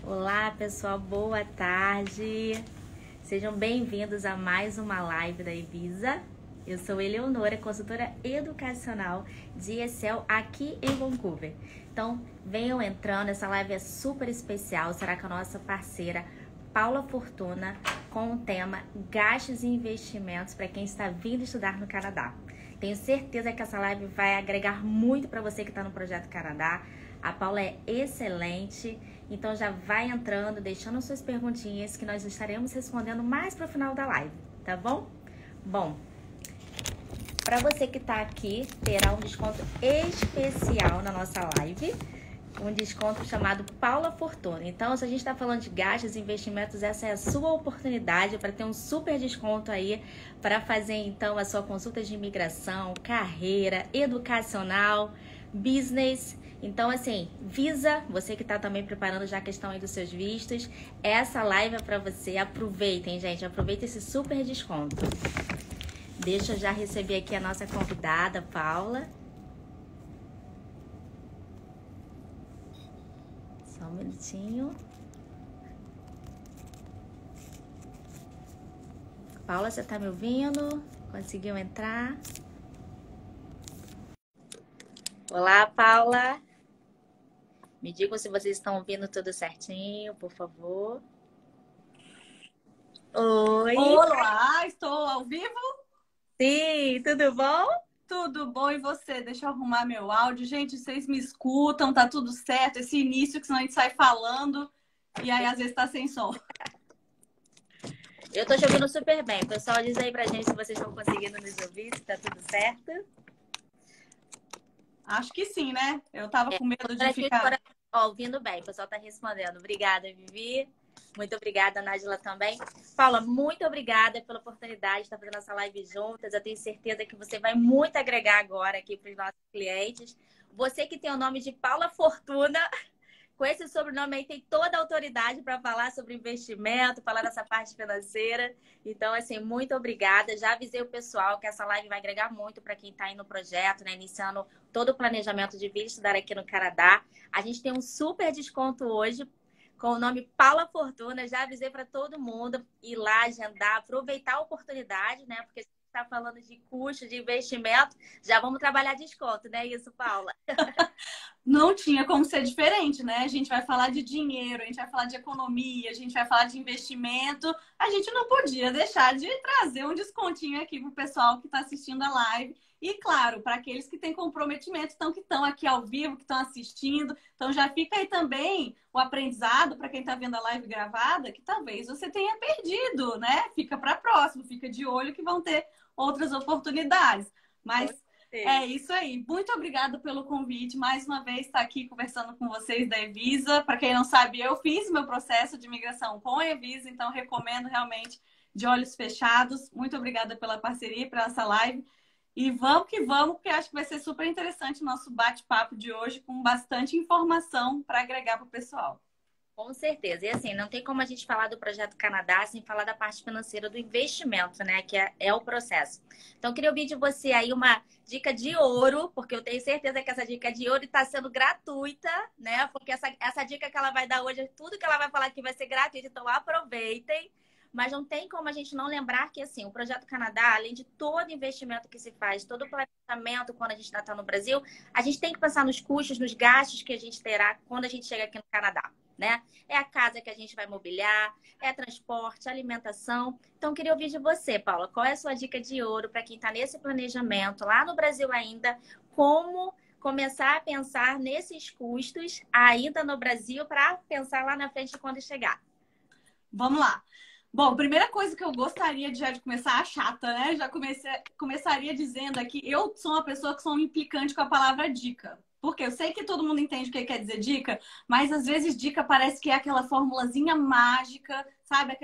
Olá, pessoal, boa tarde. Sejam bem-vindos a mais uma live da Evisa. Eu sou Eleonora, consultora educacional de Excel aqui em Vancouver. Então, venham entrando, essa live é super especial, será com a nossa parceira Paula Fortuna, com o tema Gastos e Investimentos para quem está vindo estudar no Canadá. Tenho certeza que essa live vai agregar muito para você que está no Projeto Canadá. A Paula é excelente, então já vai entrando, deixando suas perguntinhas que nós estaremos respondendo mais para o final da live, tá bom? Bom, para você que está aqui, terá um desconto especial na nossa live, um desconto chamado Paula Fortuna. Então, se a gente está falando de gastos e investimentos, essa é a sua oportunidade para ter um super desconto aí para fazer então a sua consulta de imigração, carreira, educacional, business. Então, assim, Visa, você que está também preparando já a questão aí dos seus vistos, essa live é para você. Aproveitem, gente, aproveitem esse super desconto. Deixa eu já receber aqui a nossa convidada, Paula. Só um minutinho. Paula, você tá me ouvindo? Conseguiu entrar? Olá, Paula. Me digam se vocês estão ouvindo tudo certinho, por favor. Oi. Olá, estou ao vivo? Sim, tudo bom? Tudo bom, e você? Deixa eu arrumar meu áudio. Gente, vocês me escutam, tá tudo certo? Esse início que senão a gente sai falando e aí às vezes tá sem som. Eu tô te ouvindo super bem. Pessoal, diz aí pra gente se vocês estão conseguindo nos ouvir, se tá tudo certo. Acho que sim, né? Eu tava com medo de ficar... Ouvindo bem, o pessoal tá respondendo. Obrigada, Vivi. Muito obrigada, Nájila, também. Paula, muito obrigada pela oportunidade de estar fazendo essa live juntas. Eu tenho certeza que você vai muito agregar agora aqui para os nossos clientes. Você que tem o nome de Paula Fortuna, com esse sobrenome aí, tem toda a autoridade para falar sobre investimento, falar dessa parte financeira. Então, assim, muito obrigada. Já avisei o pessoal que essa live vai agregar muito para quem está aí no projeto, né? Iniciando todo o planejamento de vir estudar aqui no Canadá. A gente tem um super desconto hoje com o nome Paula Fortuna. Já avisei para todo mundo ir lá, agendar, aproveitar a oportunidade, né? Porque a gente está falando de custo, de investimento, já vamos trabalhar desconto, né? Isso, Paula? Não tinha como ser diferente, né? A gente vai falar de dinheiro, a gente vai falar de economia, a gente vai falar de investimento. A gente não podia deixar de trazer um descontinho aqui pro pessoal que está assistindo a live. E, claro, para aqueles que têm comprometimento, que estão aqui ao vivo, que estão assistindo. Então, já fica aí também o aprendizado para quem está vendo a live gravada, que talvez você tenha perdido, né? Fica para próximo, fica de olho que vão ter outras oportunidades. Mas é isso aí. Muito obrigada pelo convite. Mais uma vez, estar aqui conversando com vocês da Evisa. Para quem não sabe, eu fiz meu processo de imigração com a Evisa, então recomendo realmente de olhos fechados. Muito obrigada pela parceria, para essa live. E vamos que vamos, porque acho que vai ser super interessante o nosso bate-papo de hoje, com bastante informação para agregar para o pessoal. Com certeza. E assim, não tem como a gente falar do Projeto Canadá sem falar da parte financeira do investimento, né? Que é o processo. Então, eu queria ouvir de você aí uma dica de ouro, porque eu tenho certeza que essa dica de ouro está sendo gratuita, né? Porque essa dica que ela vai dar hoje, tudo que ela vai falar aqui vai ser gratuito, então aproveitem. Mas não tem como a gente não lembrar que, assim, o Projeto Canadá, além de todo investimento que se faz, todo o planejamento quando a gente está no Brasil, a gente tem que pensar nos custos, nos gastos que a gente terá quando a gente chega aqui no Canadá, né? É a casa que a gente vai mobiliar, é transporte, alimentação. Então, queria ouvir de você, Paula, qual é a sua dica de ouro para quem está nesse planejamento, lá no Brasil ainda, como começar a pensar nesses custos ainda no Brasil para pensar lá na frente quando chegar? Vamos lá. Bom, primeira coisa que eu gostaria de começar a chata, né? Começaria dizendo aqui, eu sou uma pessoa que sou implicante com a palavra dica. Porque eu sei que todo mundo entende o que quer dizer dica, mas às vezes dica parece que é aquela formulazinha mágica, sabe?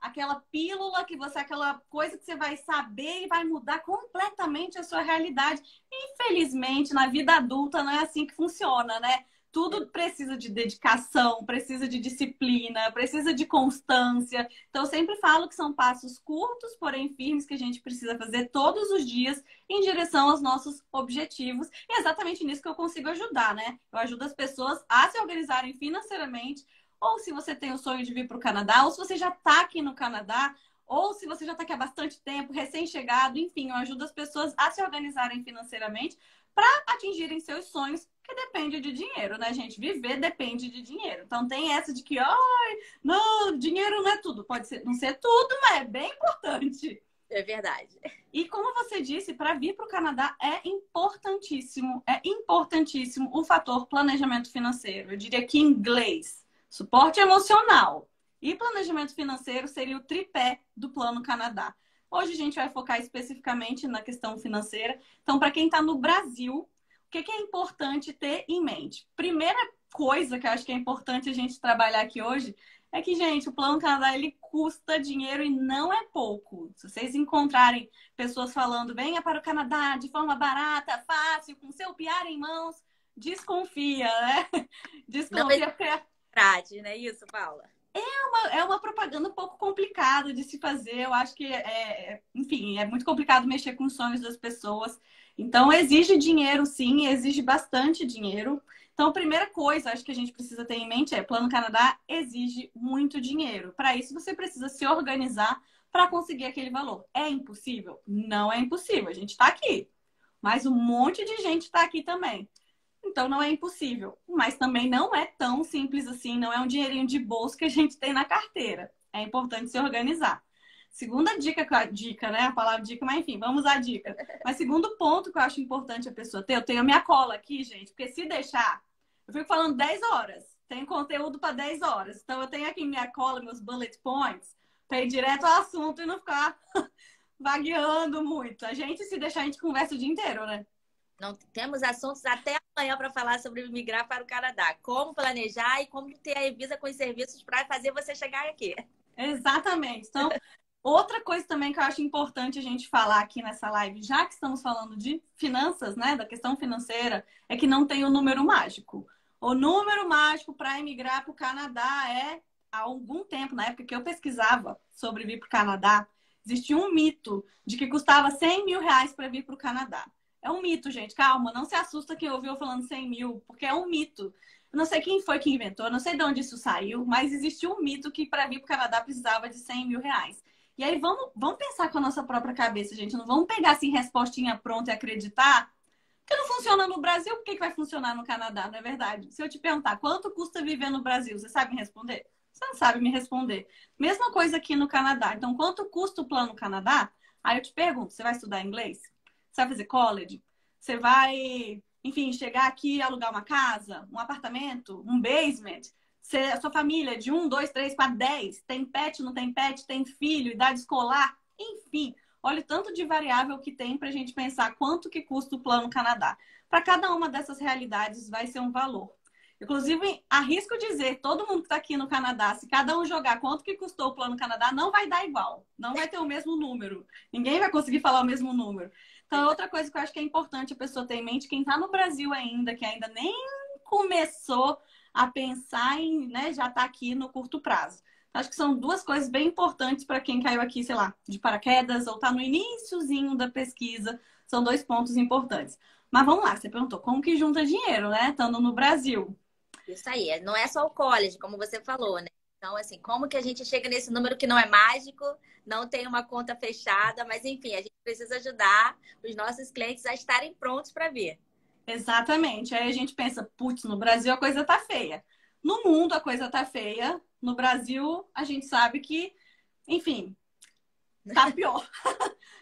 Aquela pílula que você, aquela coisa que você vai saber e vai mudar completamente a sua realidade. Infelizmente, na vida adulta não é assim que funciona, né? Tudo precisa de dedicação, precisa de disciplina, precisa de constância. Então, eu sempre falo que são passos curtos, porém firmes, que a gente precisa fazer todos os dias em direção aos nossos objetivos. E é exatamente nisso que eu consigo ajudar, né? Eu ajudo as pessoas a se organizarem financeiramente, ou se você tem o sonho de vir para o Canadá, ou se você já está aqui no Canadá, ou se você já está aqui há bastante tempo, recém-chegado, enfim, eu ajudo as pessoas a se organizarem financeiramente para atingirem seus sonhos, que depende de dinheiro, né, gente? Viver depende de dinheiro. Então tem essa de que, ai, não, dinheiro não é tudo. Pode ser, não ser tudo, mas é bem importante. É verdade. E como você disse, para vir para o Canadá é importantíssimo o fator planejamento financeiro. Eu diria que em inglês, suporte emocional e planejamento financeiro seria o tripé do Plano Canadá. Hoje a gente vai focar especificamente na questão financeira. Então, para quem está no Brasil, o que é importante ter em mente? Primeira coisa que eu acho que é importante a gente trabalhar aqui hoje é que, gente, o Plano Canadá, ele custa dinheiro e não é pouco. Se vocês encontrarem pessoas falando, venha para o Canadá de forma barata, fácil, com seu PR em mãos, desconfia, né? Desconfia porque é verdade, não é isso, Paula? É uma propaganda um pouco complicada de se fazer. Eu acho que, enfim, é muito complicado mexer com os sonhos das pessoas. Então, exige dinheiro, sim, exige bastante dinheiro. Então, a primeira coisa, acho que a gente precisa ter em mente é, Plano Canadá exige muito dinheiro. Para isso, você precisa se organizar para conseguir aquele valor. É impossível? Não é impossível. A gente está aqui. Mas um monte de gente está aqui também. Então, não é impossível. Mas também não é tão simples assim. Não é um dinheirinho de bolso que a gente tem na carteira. É importante se organizar. Segunda dica, né? A palavra dica, mas enfim, vamos à dica. Mas segundo ponto que eu acho importante a pessoa ter, eu tenho a minha cola aqui, gente, porque se deixar, eu fico falando 10 horas. Tem conteúdo para 10 horas. Então eu tenho aqui minha cola, meus bullet points, para ir direto ao assunto e não ficar vagueando muito. A gente, se deixar, a gente conversa o dia inteiro, né? Não temos assuntos até amanhã para falar sobre migrar para o Canadá. Como planejar e como ter a Evisa com os serviços para fazer você chegar aqui. Exatamente. Então, outra coisa também que eu acho importante a gente falar aqui nessa live, já que estamos falando de finanças, né, da questão financeira, é que não tem o número mágico. O número mágico para emigrar para o Canadá é, há algum tempo, na época que eu pesquisava sobre vir para o Canadá, existia um mito de que custava 100 mil reais para vir para o Canadá. É um mito, gente. Calma, não se assusta quem ouviu falando 100 mil, porque é um mito. Eu não sei quem foi que inventou, não sei de onde isso saiu, mas existiu um mito que para vir para o Canadá precisava de 100 mil reais. E aí vamos pensar com a nossa própria cabeça, gente. Não vamos pegar assim respostinha pronta e acreditar. Porque não funciona no Brasil, por que vai funcionar no Canadá? Não é verdade? Se eu te perguntar quanto custa viver no Brasil, você sabe me responder? Você não sabe me responder. Mesma coisa aqui no Canadá. Então, quanto custa o Plano Canadá? Aí eu te pergunto, você vai estudar inglês? Você vai fazer college? Você vai, enfim, chegar aqui e alugar uma casa, um apartamento, um basement? A sua família de 1, 2, 3, 4, 10, tem pet, não tem pet, tem filho, idade escolar, enfim. Olha o tanto de variável que tem para a gente pensar quanto que custa o Plano Canadá. Para cada uma dessas realidades vai ser um valor. Inclusive, arrisco dizer, todo mundo que está aqui no Canadá, se cada um jogar quanto que custou o Plano Canadá, não vai dar igual. Não vai ter o mesmo número. Ninguém vai conseguir falar o mesmo número. Então, outra coisa que eu acho que é importante a pessoa ter em mente, quem está no Brasil ainda, que ainda nem começou a pensar em, né, já tá aqui no curto prazo. Acho que são duas coisas bem importantes para quem caiu aqui, sei lá, de paraquedas ou tá no iniciozinho da pesquisa. São dois pontos importantes. Mas vamos lá, você perguntou como que junta dinheiro, né? Estando no Brasil. Isso aí, não é só o college, como você falou, né? Então, assim, como que a gente chega nesse número que não é mágico, não tem uma conta fechada, mas enfim, a gente precisa ajudar os nossos clientes a estarem prontos para vir. Exatamente. Aí a gente pensa, putz, no Brasil a coisa tá feia. No mundo a coisa tá feia. No Brasil a gente sabe que, enfim, tá pior.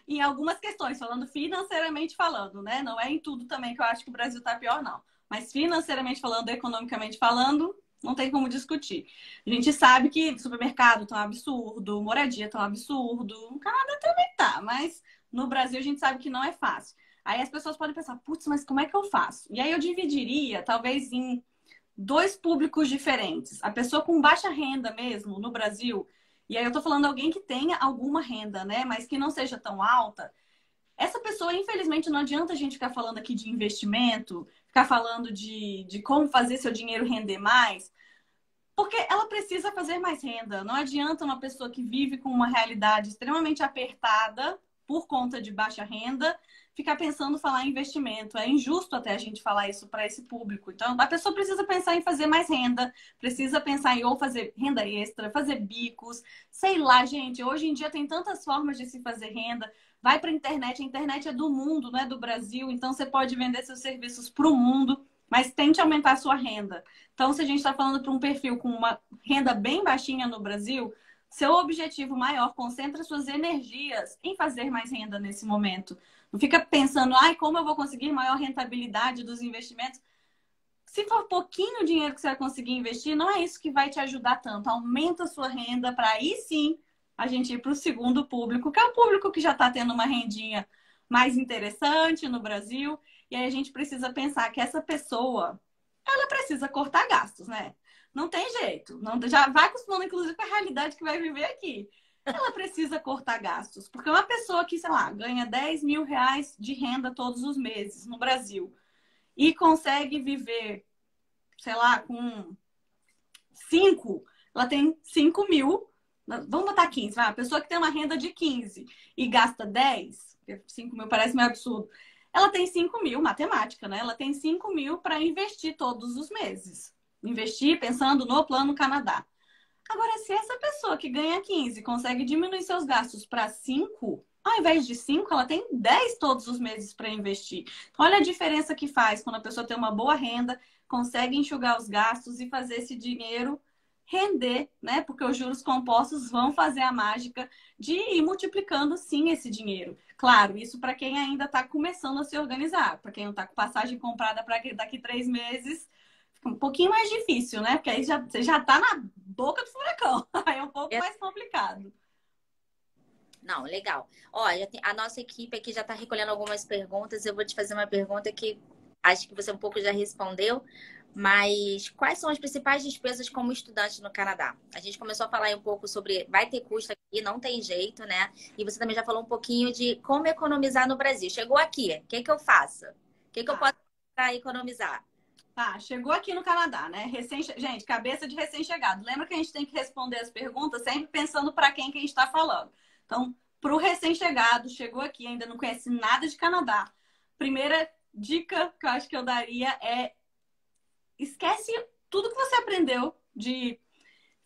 Em algumas questões, falando financeiramente falando, né? Não é em tudo também que eu acho que o Brasil tá pior, não. Mas financeiramente falando, economicamente falando, não tem como discutir. A gente sabe que supermercado tá um absurdo, moradia tá um absurdo. No Canadá também tá, mas no Brasil a gente sabe que não é fácil. Aí as pessoas podem pensar, putz, mas como é que eu faço? E aí eu dividiria, talvez, em dois públicos diferentes. A pessoa com baixa renda mesmo, no Brasil, e aí eu tô falando alguém que tenha alguma renda, né? Mas que não seja tão alta. Essa pessoa, infelizmente, não adianta a gente ficar falando aqui de investimento, ficar falando de como fazer seu dinheiro render mais, porque ela precisa fazer mais renda. Não adianta uma pessoa que vive com uma realidade extremamente apertada por conta de baixa renda ficar pensando falar em investimento. É injusto até a gente falar isso para esse público. Então, a pessoa precisa pensar em fazer mais renda, precisa pensar em ou fazer renda extra, fazer bicos, sei lá, gente. Hoje em dia tem tantas formas de se fazer renda. Vai para a internet é do mundo, não é do Brasil. Então, você pode vender seus serviços para o mundo, mas tente aumentar a sua renda. Então, se a gente está falando para um perfil com uma renda bem baixinha no Brasil, seu objetivo maior, concentra suas energias em fazer mais renda nesse momento. Não fica pensando, ai, como eu vou conseguir maior rentabilidade dos investimentos? Se for pouquinho dinheiro que você vai conseguir investir, não é isso que vai te ajudar tanto. Aumenta a sua renda para aí sim a gente ir para o segundo público, que é o público que já está tendo uma rendinha mais interessante no Brasil. E aí a gente precisa pensar que essa pessoa, ela precisa cortar gastos, né? Não tem jeito. Não, já vai acostumando, inclusive, com a realidade que vai viver aqui. Ela precisa cortar gastos. Porque uma pessoa que, sei lá, ganha 10 mil reais de renda todos os meses no Brasil e consegue viver, sei lá, com 5, ela tem 5 mil. Vamos botar 15, vai. A pessoa que tem uma renda de 15 e gasta 10, 5 mil parece meio absurdo. Ela tem 5 mil, matemática, né? Ela tem 5 mil para investir todos os meses. Investir pensando no Plano Canadá. Agora, se essa pessoa que ganha 15 consegue diminuir seus gastos para 5, ao invés de 5, ela tem 10 todos os meses para investir. Então, olha a diferença que faz quando a pessoa tem uma boa renda, consegue enxugar os gastos e fazer esse dinheiro render, né? Porque os juros compostos vão fazer a mágica de ir multiplicando, sim, esse dinheiro. Claro, isso para quem ainda está começando a se organizar. Para quem não está com passagem comprada para daqui 3 meses, fica um pouquinho mais difícil, né? Porque aí você já está na boca do furacão. Aí é um pouco mais complicado. Não, legal. Olha, a nossa equipe aqui já está recolhendo algumas perguntas. Eu vou te fazer uma pergunta que acho que você um pouco já respondeu, mas quais são as principais despesas como estudante no Canadá? A gente começou a falar aí um pouco sobre vai ter custo aqui, não tem jeito, né? E você também já falou um pouquinho de como economizar no Brasil. Chegou aqui, o que que eu faço? O que que eu posso para economizar? Tá, chegou aqui no Canadá, né? Gente, cabeça de recém-chegado. Lembra que a gente tem que responder as perguntas sempre pensando para quem que a gente está falando. Então, para o recém-chegado, chegou aqui, ainda não conhece nada de Canadá. Primeira dica que eu acho que eu daria é esquece tudo que você aprendeu de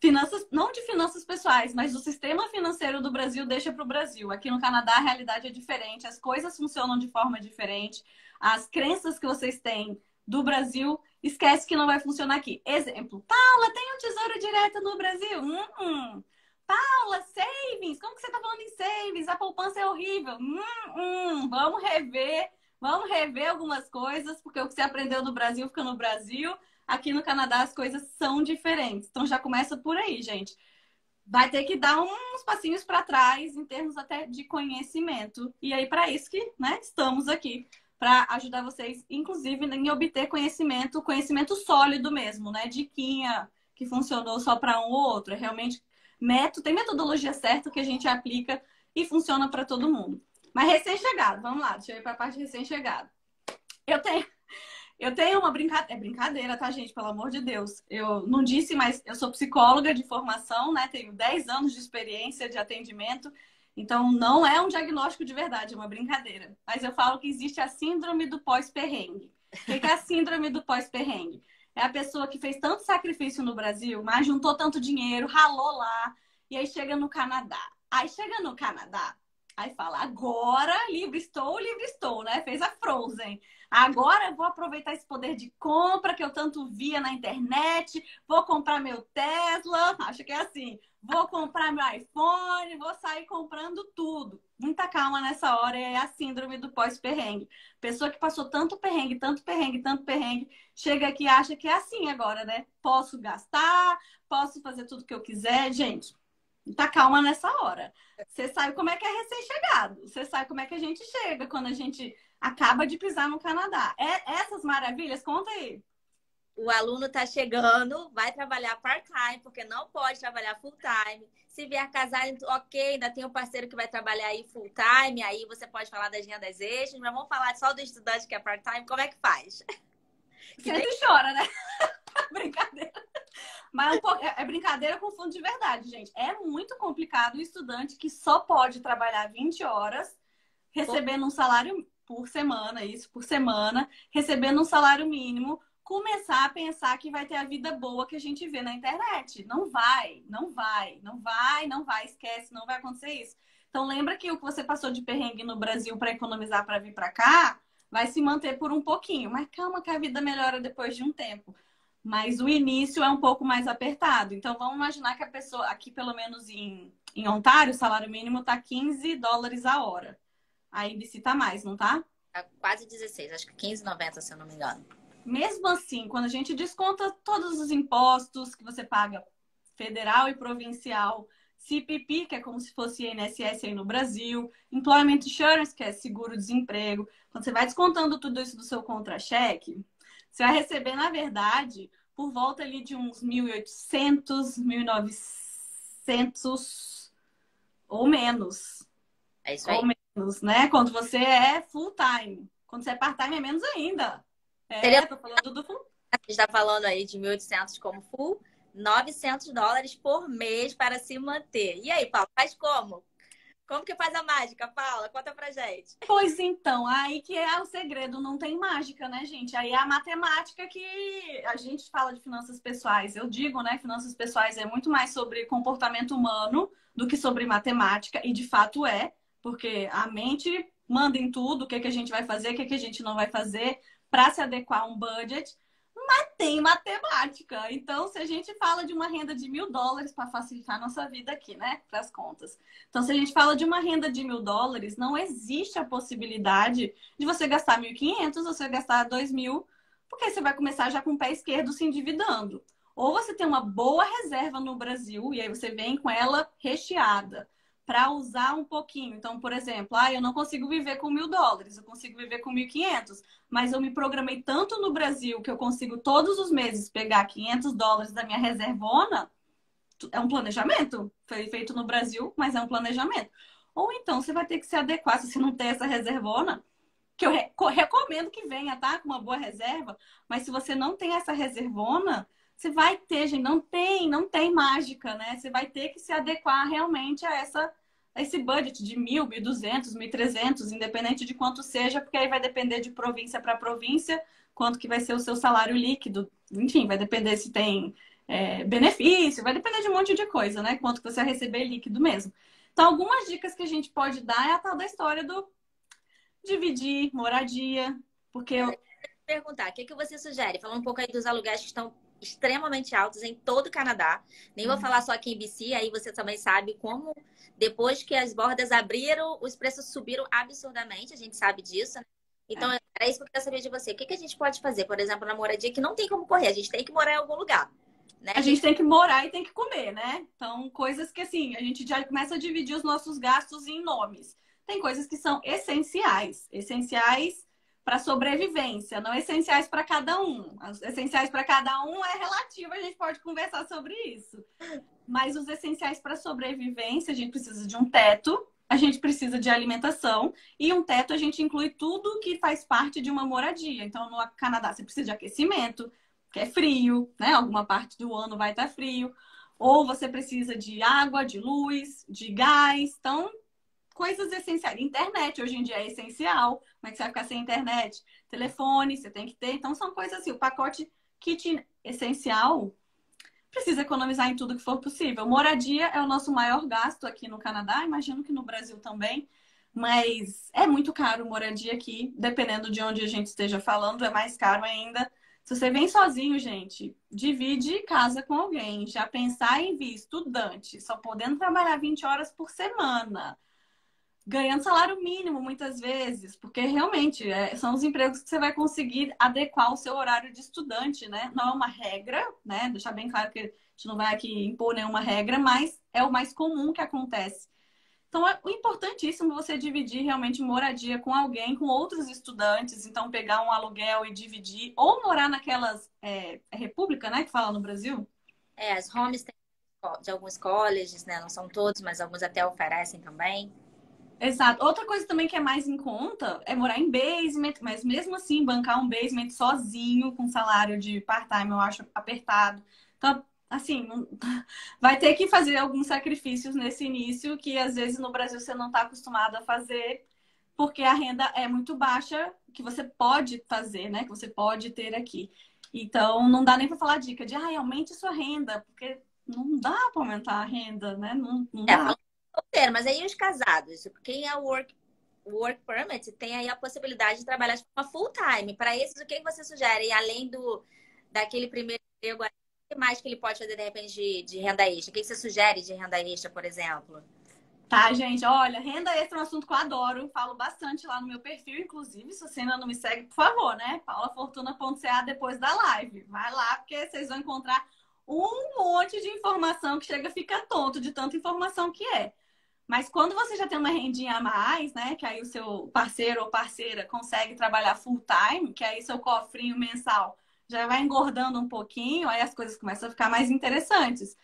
finanças, não de finanças pessoais, mas do sistema financeiro do Brasil, deixa para o Brasil. Aqui no Canadá a realidade é diferente, as coisas funcionam de forma diferente, as crenças que vocês têm do Brasil, esquece que não vai funcionar aqui. Exemplo, Paula, tem um tesouro direto no Brasil? Paula, savings, como que você está falando em savings? A poupança é horrível. Vamos rever algumas coisas, porque o que você aprendeu no Brasil fica no Brasil. Aqui no Canadá as coisas são diferentes. Então já começa por aí, gente. Vai ter que dar uns passinhos para trás em termos até de conhecimento. E aí, para isso que, né, estamos aqui, para ajudar vocês, inclusive, em obter conhecimento sólido mesmo, né? Diquinha que funcionou só para um ou outro. É realmente tem metodologia certa que a gente aplica e funciona para todo mundo. Mas recém-chegado, vamos lá, deixa eu ir para a parte de recém-chegado. Eu tenho uma brincadeira. É brincadeira, tá, gente? Pelo amor de Deus. Eu não disse, mas eu sou psicóloga de formação, né? Tenho 10 anos de experiência de atendimento. Então, não é um diagnóstico de verdade, é uma brincadeira. Mas eu falo que existe a síndrome do pós-perrengue. O que é a síndrome do pós-perrengue? É a pessoa que fez tanto sacrifício no Brasil, mas juntou tanto dinheiro, ralou lá, e aí chega no Canadá. Aí fala, agora livre estou, né? Fez a Frozen. Agora eu vou aproveitar esse poder de compra que eu tanto via na internet. Vou comprar meu Tesla, acho que é assim. Vou comprar meu iPhone, vou sair comprando tudo. Muita calma nessa hora, é a síndrome do pós-perrengue. Pessoa que passou tanto perrengue, chega aqui e acha que é assim agora, né? Posso gastar, posso fazer tudo que eu quiser. Gente, muita calma nessa hora. Você sabe como é que é recém-chegado. Você sabe como é que a gente chega quando a gente acaba de pisar no Canadá. Essas maravilhas, conta aí. O aluno está chegando, vai trabalhar part-time, porque não pode trabalhar full-time. Se vier casar, ok, ainda tem um parceiro que vai trabalhar aí full-time, aí você pode falar das rendas extras, mas vamos falar só do estudante que é part-time, como é que faz? Senta e chora, né? Brincadeira. Mas é brincadeira com fundo de verdade, gente. É muito complicado o estudante que só pode trabalhar 20 horas recebendo um salário por semana, isso por semana, recebendo um salário mínimo, começar a pensar que vai ter a vida boa que a gente vê na internet. Não vai, não vai, não vai, não vai, esquece, não vai acontecer isso. Então lembra que o que você passou de perrengue no Brasil para economizar para vir para cá, vai se manter por um pouquinho. Mas calma que a vida melhora depois de um tempo. Mas o início é um pouco mais apertado. Então vamos imaginar que a pessoa, aqui pelo menos em Ontário, o salário mínimo está $15 a hora. A IBC tá mais, não tá? Tá quase 16, acho que 15,90, se eu não me engano. Mesmo assim, quando a gente desconta todos os impostos que você paga, federal e provincial, CPP, que é como se fosse INSS aí no Brasil, Employment Insurance, que é seguro-desemprego, quando você vai descontando tudo isso do seu contra-cheque, você vai receber, na verdade, por volta ali de uns 1.800, 1.900 ou menos. É isso aí. Ou menos, né? Quando você é full-time. Quando você é part-time, é menos ainda. Seria... Tô falando do full. A gente está falando aí de 1.800 como full, $900 por mês para se manter. E aí, Paula, faz como? Como que faz a mágica, Paula? Conta pra gente. Pois então, aí que é o segredo, não tem mágica, né, gente? Aí é a matemática que a gente fala de finanças pessoais. Eu digo, né, finanças pessoais é muito mais sobre comportamento humano do que sobre matemática, e de fato é, porque a mente manda em tudo, o que que a gente vai fazer, o que que a gente não vai fazer, para se adequar a um budget. Mas tem matemática. Então, se a gente fala de uma renda de $1.000 para facilitar a nossa vida aqui, né? Para as contas. Então, se a gente fala de uma renda de $1.000, não existe a possibilidade de você gastar 1.500 ou você gastar 2.000, porque você vai começar já com o pé esquerdo se endividando. Ou você tem uma boa reserva no Brasil e aí você vem com ela recheada para usar um pouquinho. Então, por exemplo, eu não consigo viver com $1.000, eu consigo viver com 1.500, mas eu me programei tanto no Brasil que eu consigo todos os meses pegar $500 da minha reservona. É um planejamento. Foi feito no Brasil, mas é um planejamento. Ou então você vai ter que se adequar, se você não tem essa reservona, que eu recomendo que venha, tá? Com uma boa reserva. Mas se você não tem essa reservona, você vai ter, gente, não tem mágica, né? Você vai ter que se adequar realmente a esse budget de 1.000, 1.200, 1.300, independente de quanto seja, porque aí vai depender de província para província, quanto que vai ser o seu salário líquido. Enfim, vai depender se tem benefício, vai depender de um monte de coisa, né? Quanto que você vai receber líquido mesmo. Então, algumas dicas que a gente pode dar é a tal da história do dividir moradia, porque eu Perguntar, o que que você sugere? Fala um pouco aí dos aluguéis que estão extremamente altos em todo o Canadá. Nem vou falar só aqui em BC, aí você também sabe como depois que as bordas abriram, os preços subiram absurdamente, a gente sabe disso, né? Então, é isso que eu quero saber de você. O que que a gente pode fazer, por exemplo, na moradia que não tem como correr, a gente tem que morar em algum lugar, né? a gente tem que morar e tem que comer, né? Então, coisas que assim, a gente já começa a dividir os nossos gastos em nomes. Tem coisas que são essenciais, essenciais para sobrevivência, não essenciais para cada um. As essenciais para cada um é relativo, a gente pode conversar sobre isso. Mas os essenciais para sobrevivência, a gente precisa de um teto, a gente precisa de alimentação, e um teto a gente inclui tudo que faz parte de uma moradia. Então, no Canadá, você precisa de aquecimento, que é frio, né? Alguma parte do ano vai estar frio. Ou você precisa de água, de luz, de gás. Então, coisas essenciais. Internet hoje em dia é essencial. Como é que você vai ficar sem internet? Telefone, você tem que ter. Então, são coisas assim. O pacote kit essencial precisa economizar em tudo que for possível. Moradia é o nosso maior gasto aqui no Canadá. Imagino que no Brasil também. Mas é muito caro moradia aqui. Dependendo de onde a gente esteja falando, é mais caro ainda. Se você vem sozinho, gente, divide casa com alguém. Já pensar em vir estudante, só podendo trabalhar 20 horas por semana, ganhando salário mínimo muitas vezes, porque realmente são os empregos que você vai conseguir adequar o seu horário de estudante, né? Não é uma regra, né? Deixar bem claro que a gente não vai aqui impor nenhuma regra, mas é o mais comum que acontece. Então, é importantíssimo você dividir realmente moradia com alguém, com outros estudantes. Então, pegar um aluguel e dividir. Ou morar naquelas... república, né? Que fala no Brasil. As homes tem de alguns colleges, né? Não são todos, mas alguns até oferecem também. Exato. Outra coisa também que é mais em conta é morar em basement. Mas mesmo assim, bancar um basement sozinho, com salário de part-time, eu acho apertado. Então, assim, vai ter que fazer alguns sacrifícios nesse início que às vezes no Brasil você não está acostumado a fazer. porque a renda é muito baixa que você pode fazer, né? Que você pode ter aqui. Então, não dá nem para falar dica de, aumente sua renda, porque não dá para aumentar a renda, né? Não dá. Falando solteiro, mas aí os casados, quem é o work permit, tem aí a possibilidade de trabalhar de forma full time. Para esses, o que você sugere? E além daquele primeiro emprego, o que mais que ele pode fazer, de repente, de renda extra? O que você sugere de renda extra, por exemplo? Tá, gente, olha, renda extra é um assunto que eu adoro, falo bastante lá no meu perfil, inclusive, se você ainda não me segue, por favor, né? paulafortuna.ca depois da live. Vai lá, porque vocês vão encontrar um monte de informação que chega a ficar tonto de tanta informação que é. Mas quando você já tem uma rendinha a mais, né? Que aí o seu parceiro ou parceira consegue trabalhar full time, que aí seu cofrinho mensal já vai engordando um pouquinho, aí as coisas começam a ficar mais interessantes.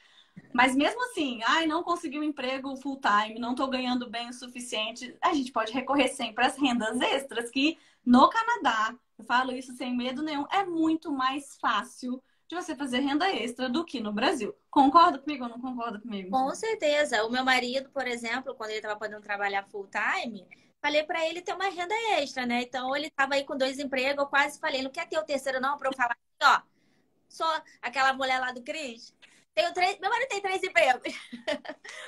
Mas mesmo assim, não consegui um emprego full time, não estou ganhando bem o suficiente, a gente pode recorrer sempre às rendas extras, que no Canadá, eu falo isso sem medo nenhum, é muito mais fácil de você fazer renda extra do que no Brasil. Concorda comigo ou não concorda comigo? Com certeza. O meu marido, por exemplo, quando ele estava podendo trabalhar full time, falei para ele ter uma renda extra, né? Então ele estava aí com 2 empregos, eu quase falei, não quer ter o terceiro não, para eu falar assim, ó, só aquela mulher lá do Cris. Tenho 3, meu marido tem 3 empregos.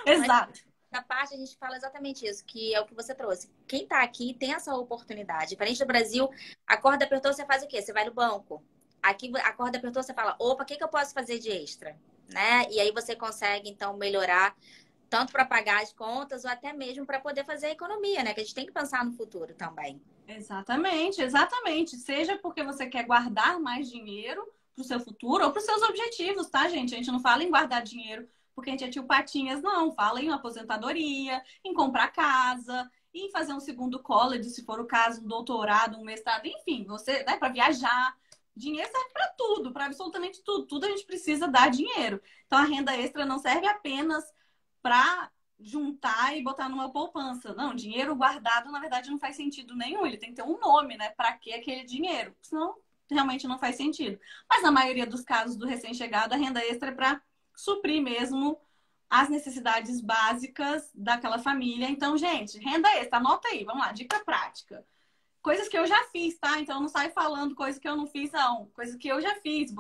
Exato. Na parte a gente fala exatamente isso, que é o que você trouxe. Quem tá aqui tem essa oportunidade. Diferente do Brasil, a corda apertou, você faz o quê? Você vai no banco. Aqui a corda apertou, você fala, opa, o que eu posso fazer de extra? Né? E aí você consegue, então, melhorar tanto para pagar as contas ou até mesmo para poder fazer a economia, né? Que a gente tem que pensar no futuro também. Exatamente, exatamente. Seja porque você quer guardar mais dinheiro para o seu futuro ou para os seus objetivos, tá, gente? A gente não fala em guardar dinheiro porque a gente é tio Patinhas, não. Fala em uma aposentadoria, em comprar casa, em fazer um segundo college, se for o caso, um doutorado, um mestrado, enfim, você, né, para viajar. Dinheiro serve para tudo, para absolutamente tudo. Tudo a gente precisa dar dinheiro. Então a renda extra não serve apenas para juntar e botar numa poupança. Não, dinheiro guardado, na verdade, não faz sentido nenhum. Ele tem que ter um nome, né? Para que aquele dinheiro? Senão, realmente não faz sentido. Mas na maioria dos casos do recém-chegado, a renda extra é para suprir mesmo as necessidades básicas daquela família. Então, gente, renda extra, anota aí, vamos lá, dica prática. Coisas que eu já fiz, tá? Então não sai falando coisas que eu não fiz, não. Coisas que eu já fiz.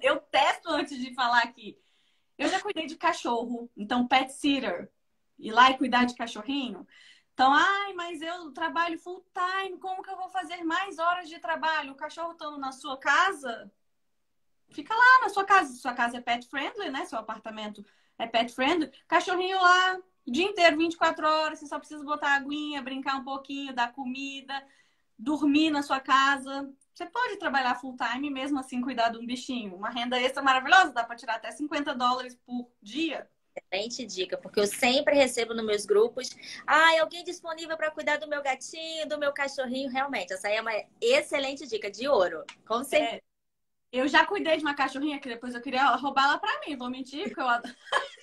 Eu testo antes de falar aqui. Eu já cuidei de cachorro, então pet sitter. Ir lá e cuidar de cachorrinho. Então, mas eu trabalho full time, como que eu vou fazer mais horas de trabalho? O cachorro estando na sua casa, fica lá na sua casa. Sua casa é pet friendly, né? Seu apartamento é pet friendly. Cachorrinho lá, o dia inteiro, 24 horas, você só precisa botar a aguinha, brincar um pouquinho, dar comida, dormir na sua casa. Você pode trabalhar full time e mesmo assim cuidar de um bichinho. Uma renda extra maravilhosa, dá para tirar até $50 por dia. Excelente dica, porque eu sempre recebo nos meus grupos, alguém disponível para cuidar do meu gatinho, do meu cachorrinho, realmente. Essa aí é uma excelente dica de ouro. Com certeza. Eu já cuidei de uma cachorrinha que depois eu queria roubar ela para mim, vou mentir, porque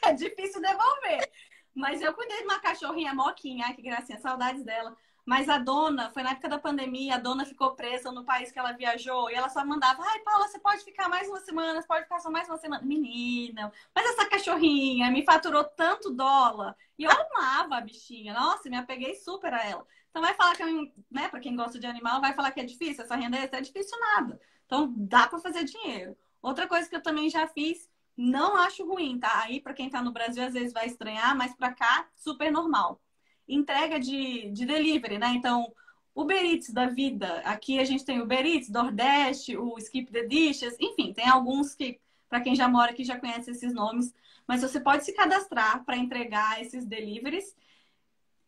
é difícil devolver. Mas eu cuidei de uma cachorrinha moquinha, ai que gracinha, saudades dela. Mas a dona, foi na época da pandemia, a dona ficou presa no país que ela viajou e ela só mandava, Paula, você pode ficar mais uma semana, você pode ficar só mais uma semana. Menina, mas essa cachorrinha me faturou tanto dólar. E eu amava a bichinha, nossa, me apeguei super a ela. Então vai falar que, né, para quem gosta de animal, vai falar que é difícil, essa renda extra é difícil nada. Então dá para fazer dinheiro. Outra coisa que eu também já fiz, não acho ruim, tá? Aí para quem tá no Brasil às vezes vai estranhar, mas para cá super normal. Entrega de delivery, né? Então, Uber Eats da vida. Aqui a gente tem o Uber Eats, DoorDash, o Skip the Dishes, enfim, tem alguns que, para quem já mora aqui, já conhece esses nomes. Mas você pode se cadastrar para entregar esses deliveries.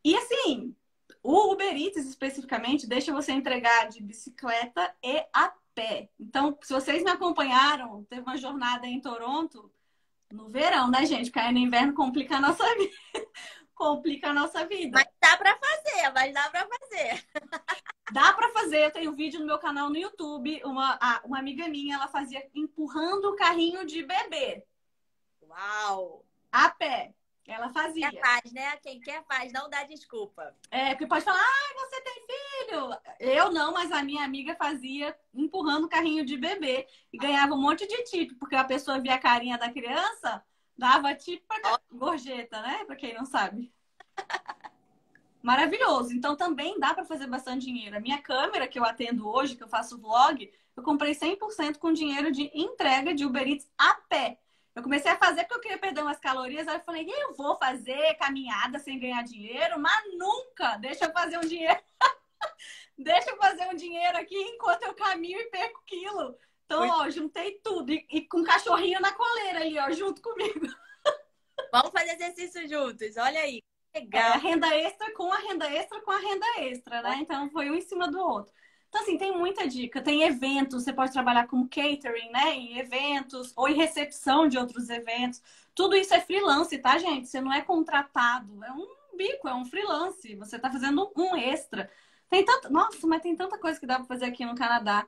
E assim, o Uber Eats especificamente deixa você entregar de bicicleta e a pé. Então, se vocês me acompanharam, teve uma jornada em Toronto no verão, né, gente? Porque aí no inverno complica a nossa vida. Complica a nossa vida. Mas dá pra fazer, mas dá pra fazer. Dá pra fazer. Eu tenho um vídeo no meu canal no YouTube. Uma amiga minha, ela fazia empurrando o carrinho de bebê. Uau! A pé. Ela fazia. Quem quer faz, né? Quem quer faz, não dá desculpa. Porque pode falar, você tem filho. Eu não, mas a minha amiga fazia empurrando o carrinho de bebê. E ganhava um monte de tip, porque a pessoa via a carinha da criança, dava tip pra gorjeta, né? Pra quem não sabe. Maravilhoso. Então também dá para fazer bastante dinheiro. A minha câmera que eu atendo hoje, que eu faço vlog, eu comprei 100% com dinheiro de entrega de Uber Eats a pé. Eu comecei a fazer porque eu queria perder umas calorias. Aí eu falei, eu vou fazer caminhada sem ganhar dinheiro, mas nunca! Deixa eu fazer um dinheiro. Deixa eu fazer um dinheiro aqui enquanto eu caminho e perco quilo. Então, ó, juntei tudo. E com um cachorrinho na coleira ali, ó, junto comigo. Vamos fazer exercício juntos. Olha aí. A Legal. renda extra com a renda extra com a renda extra, né? Então foi um em cima do outro. Então, assim, tem muita dica. Tem eventos, você pode trabalhar como catering, né? Em eventos ou em recepção de outros eventos. Tudo isso é freelance, tá, gente? Você não é contratado, é um bico, é um freelance. Você tá fazendo um extra. Tem tanto... Nossa, mas tem tanta coisa que dá para fazer aqui no Canadá.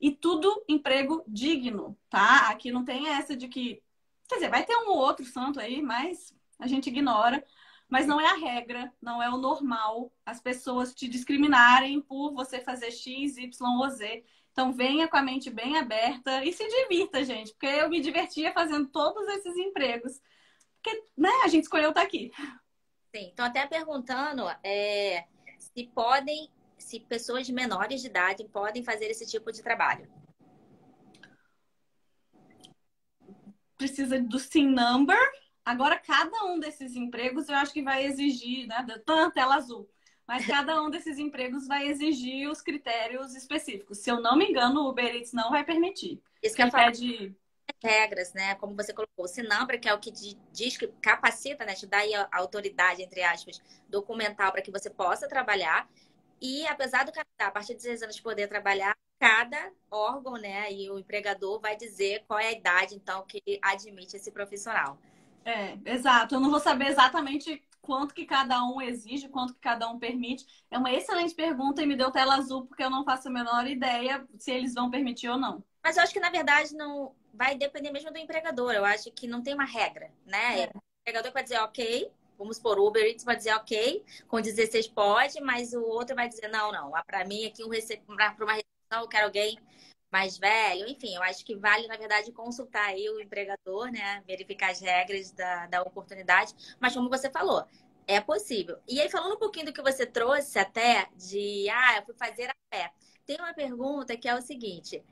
E tudo emprego digno, tá? Aqui não tem essa de que. Quer dizer, vai ter um ou outro santo aí, mas a gente ignora. Mas não é a regra, não é o normal as pessoas te discriminarem por você fazer X, Y ou Z. Então venha com a mente bem aberta e se divirta, gente, porque eu me divertia fazendo todos esses empregos. Porque, né, a gente escolheu estar aqui. Sim, então até perguntando se podem, se pessoas menores de idade podem fazer esse tipo de trabalho. Precisa do SIN number. Agora, cada um desses empregos eu acho que vai exigir, né? Tela azul. Mas cada um desses empregos vai exigir os critérios específicos. Se eu não me engano, o Uber Eats não vai permitir. Isso que eu Ele falo, pede. regras, né? Como você colocou, o SINAMBRA, que é o que diz que capacita, né? Te dá aí a autoridade, entre aspas, documental para que você possa trabalhar. E apesar do Canadá, a partir de 16 anos, poder trabalhar, cada órgão, né? E o empregador vai dizer qual é a idade, então, que admite esse profissional. Exato. Eu não vou saber exatamente quanto que cada um exige, quanto que cada um permite. É uma excelente pergunta e me deu tela azul porque eu não faço a menor ideia se eles vão permitir ou não. Mas eu acho que, na verdade, não vai depender mesmo do empregador. Eu acho que não tem uma regra, né? O empregador vai dizer, ok, vamos por Uber Eats vai dizer, ok, com 16 pode, mas o outro vai dizer, não, não. Para mim, aqui, para uma recepção, eu quero alguém mais velho. Enfim, eu acho que vale, na verdade, consultar aí o empregador, né? Verificar as regras da oportunidade. Mas como você falou, é possível. E aí, falando um pouquinho do que você trouxe até, eu fui fazer a pé. Tem uma pergunta que é o seguinte...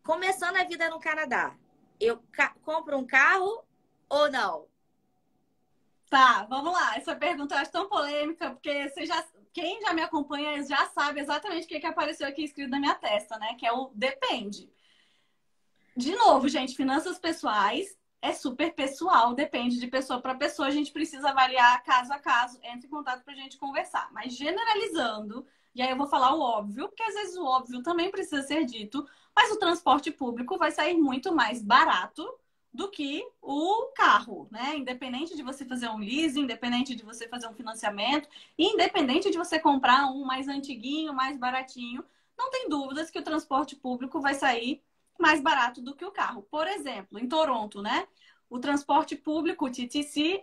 Começando a vida no Canadá, eu compro um carro ou não? Tá, vamos lá. Essa pergunta eu acho tão polêmica, porque quem já me acompanha já sabe exatamente o que apareceu aqui escrito na minha testa, né? Que é o depende. De novo, gente, finanças pessoais é super pessoal, depende de pessoa para pessoa. A gente precisa avaliar caso a caso, entre em contato para a gente conversar. Mas generalizando, e aí eu vou falar o óbvio, porque às vezes o óbvio também precisa ser dito, mas o transporte público vai sair muito mais barato do que o carro, né? Independente de você fazer um leasing, independente de você fazer um financiamento, independente de você comprar um mais antiguinho, mais baratinho, não tem dúvidas que o transporte público vai sair mais barato do que o carro. Por exemplo, em Toronto, né? O transporte público, o TTC,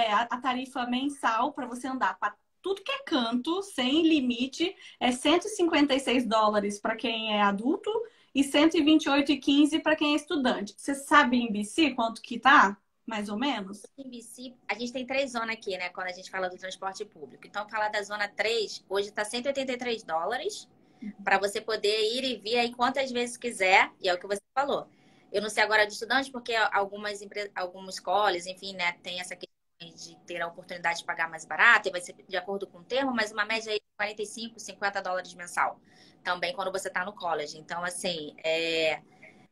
a tarifa mensal para você andar para tudo que é canto, sem limite, é $156 para quem é adulto e 128,15 para quem é estudante. Você sabe em BC quanto que tá? Mais ou menos? Em BC, a gente tem 3 zonas aqui, né? Quando a gente fala do transporte público. Então, falar da zona 3, hoje está $183 para você poder ir e vir aí quantas vezes quiser. E é o que você falou. Eu não sei agora de estudante, porque algumas escolas, enfim, né, tem essa questão de ter a oportunidade de pagar mais barato, e vai ser de acordo com o termo, mas uma média aí de 45, $50 mensal. Também quando você está no college. Então, assim, é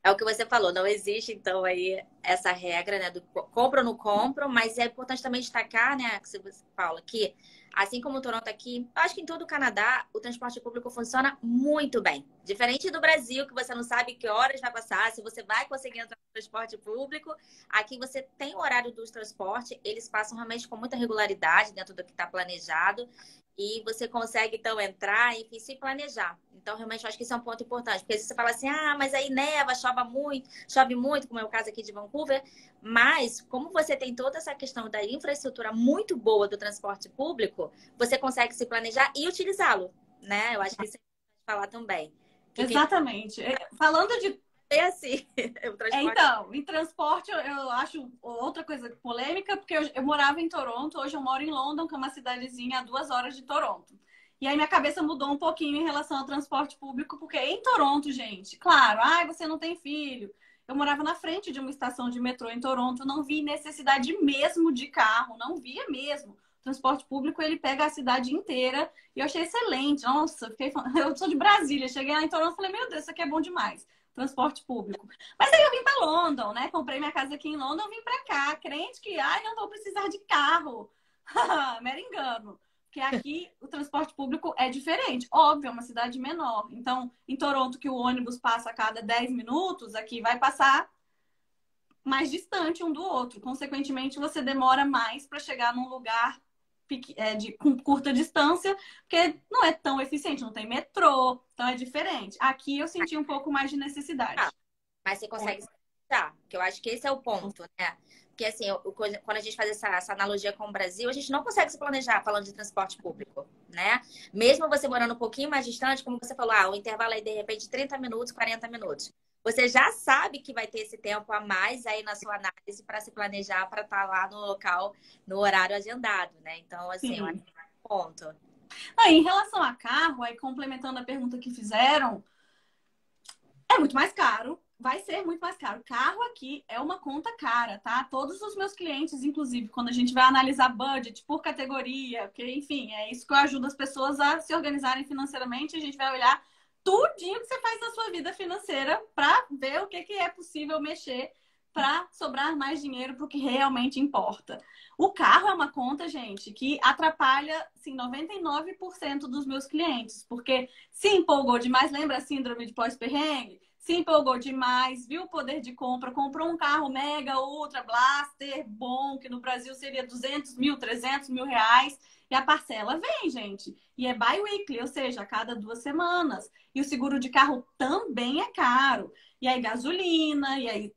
o que você falou, não existe, então, aí essa regra, né, do compro ou não compro, mas é importante também destacar, né, que você fala que, assim como o Toronto aqui, eu acho que em todo o Canadá, o transporte público funciona muito bem. Diferente do Brasil, que você não sabe que horas vai passar, se você vai conseguir entrar no transporte público, aqui você tem o horário do transporte, eles passam realmente com muita regularidade dentro do que está planejado, e você consegue, então, entrar e se planejar. Então, realmente, eu acho que isso é um ponto importante. Porque se você fala assim, mas aí neva, chove muito, como é o caso aqui de Vancouver. Mas, como você tem toda essa questão da infraestrutura muito boa do transporte público, você consegue se planejar e utilizá-lo, né? Eu acho que isso é importante falar também. Exatamente. Falando de é assim, o transporte. Então, em transporte eu acho outra coisa polêmica, porque eu morava em Toronto, hoje eu moro em London, que é uma cidadezinha a 2 horas de Toronto. E aí minha cabeça mudou um pouquinho em relação ao transporte público, porque em Toronto, gente, claro, ai, você não tem filho. Eu morava na frente de uma estação de metrô em Toronto, não vi necessidade mesmo de carro, não via mesmo. O transporte público, ele pega a cidade inteira e eu achei excelente. Nossa, eu sou de Brasília, cheguei lá em Toronto e falei, meu Deus, isso aqui é bom demais. Transporte público. Mas aí eu vim para London, né? Comprei minha casa aqui em London, vim para cá, crente que, ai, não vou precisar de carro. Mero engano. Porque aqui o transporte público é diferente. Óbvio, é uma cidade menor. Então, em Toronto, que o ônibus passa a cada 10 minutos, aqui vai passar mais distante um do outro. Consequentemente, você demora mais para chegar num lugar com curta distância, porque não é tão eficiente, não tem metrô, então é diferente. Aqui eu senti um pouco mais de necessidade. Mas você consegue se planejar, que eu acho que esse é o ponto, né? Porque assim, quando a gente faz essa analogia com o Brasil, a gente não consegue se planejar falando de transporte público, né? Mesmo você morando um pouquinho mais distante, como você falou, o intervalo aí de repente 30 minutos, 40 minutos. Você já sabe que vai ter esse tempo a mais aí na sua análise para se planejar para estar lá no local, no horário agendado, né? Então, assim, eu acho Sim. que é um ponto. Em relação a carro, aí complementando a pergunta que fizeram, é muito mais caro. Vai ser muito mais caro. Carro aqui é uma conta cara, tá? Todos os meus clientes, inclusive, quando a gente vai analisar budget por categoria, porque, enfim, é isso que eu ajudo as pessoas a se organizarem financeiramente. A gente vai olhar tudinho que você faz na sua vida financeira para ver o que é possível mexer para sobrar mais dinheiro para o que realmente importa. O carro é uma conta, gente, que atrapalha, assim, 99% dos meus clientes, porque se empolgou demais, lembra a síndrome de pós-perrengue? Se empolgou demais, viu o poder de compra, comprou um carro mega, ultra, blaster, bom, que no Brasil seria 200 mil, 300 mil reais, e a parcela vem, gente. E é bi-weekly, ou seja, a cada 2 semanas. E o seguro de carro também é caro. E aí gasolina, e aí,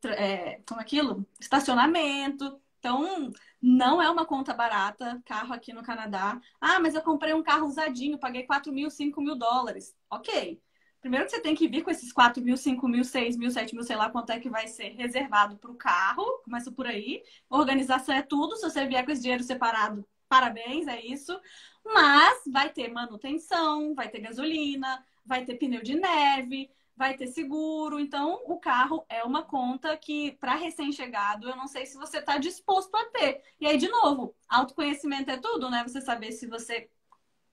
como é aquilo? Estacionamento. Então, não é uma conta barata, carro aqui no Canadá. Ah, mas eu comprei um carro usadinho, paguei 4 mil, 5 mil dólares. Ok. Primeiro que você tem que vir com esses 4 mil, 5 mil, 6 mil, 7 mil, sei lá quanto é que vai ser reservado para o carro. Começa por aí. Organização é tudo. Se você vier com esse dinheiro separado, parabéns, é isso. Mas vai ter manutenção, vai ter gasolina, vai ter pneu de neve, vai ter seguro. Então, o carro é uma conta que, para recém-chegado, eu não sei se você está disposto a ter. E aí, de novo, autoconhecimento é tudo, né? Você saber se você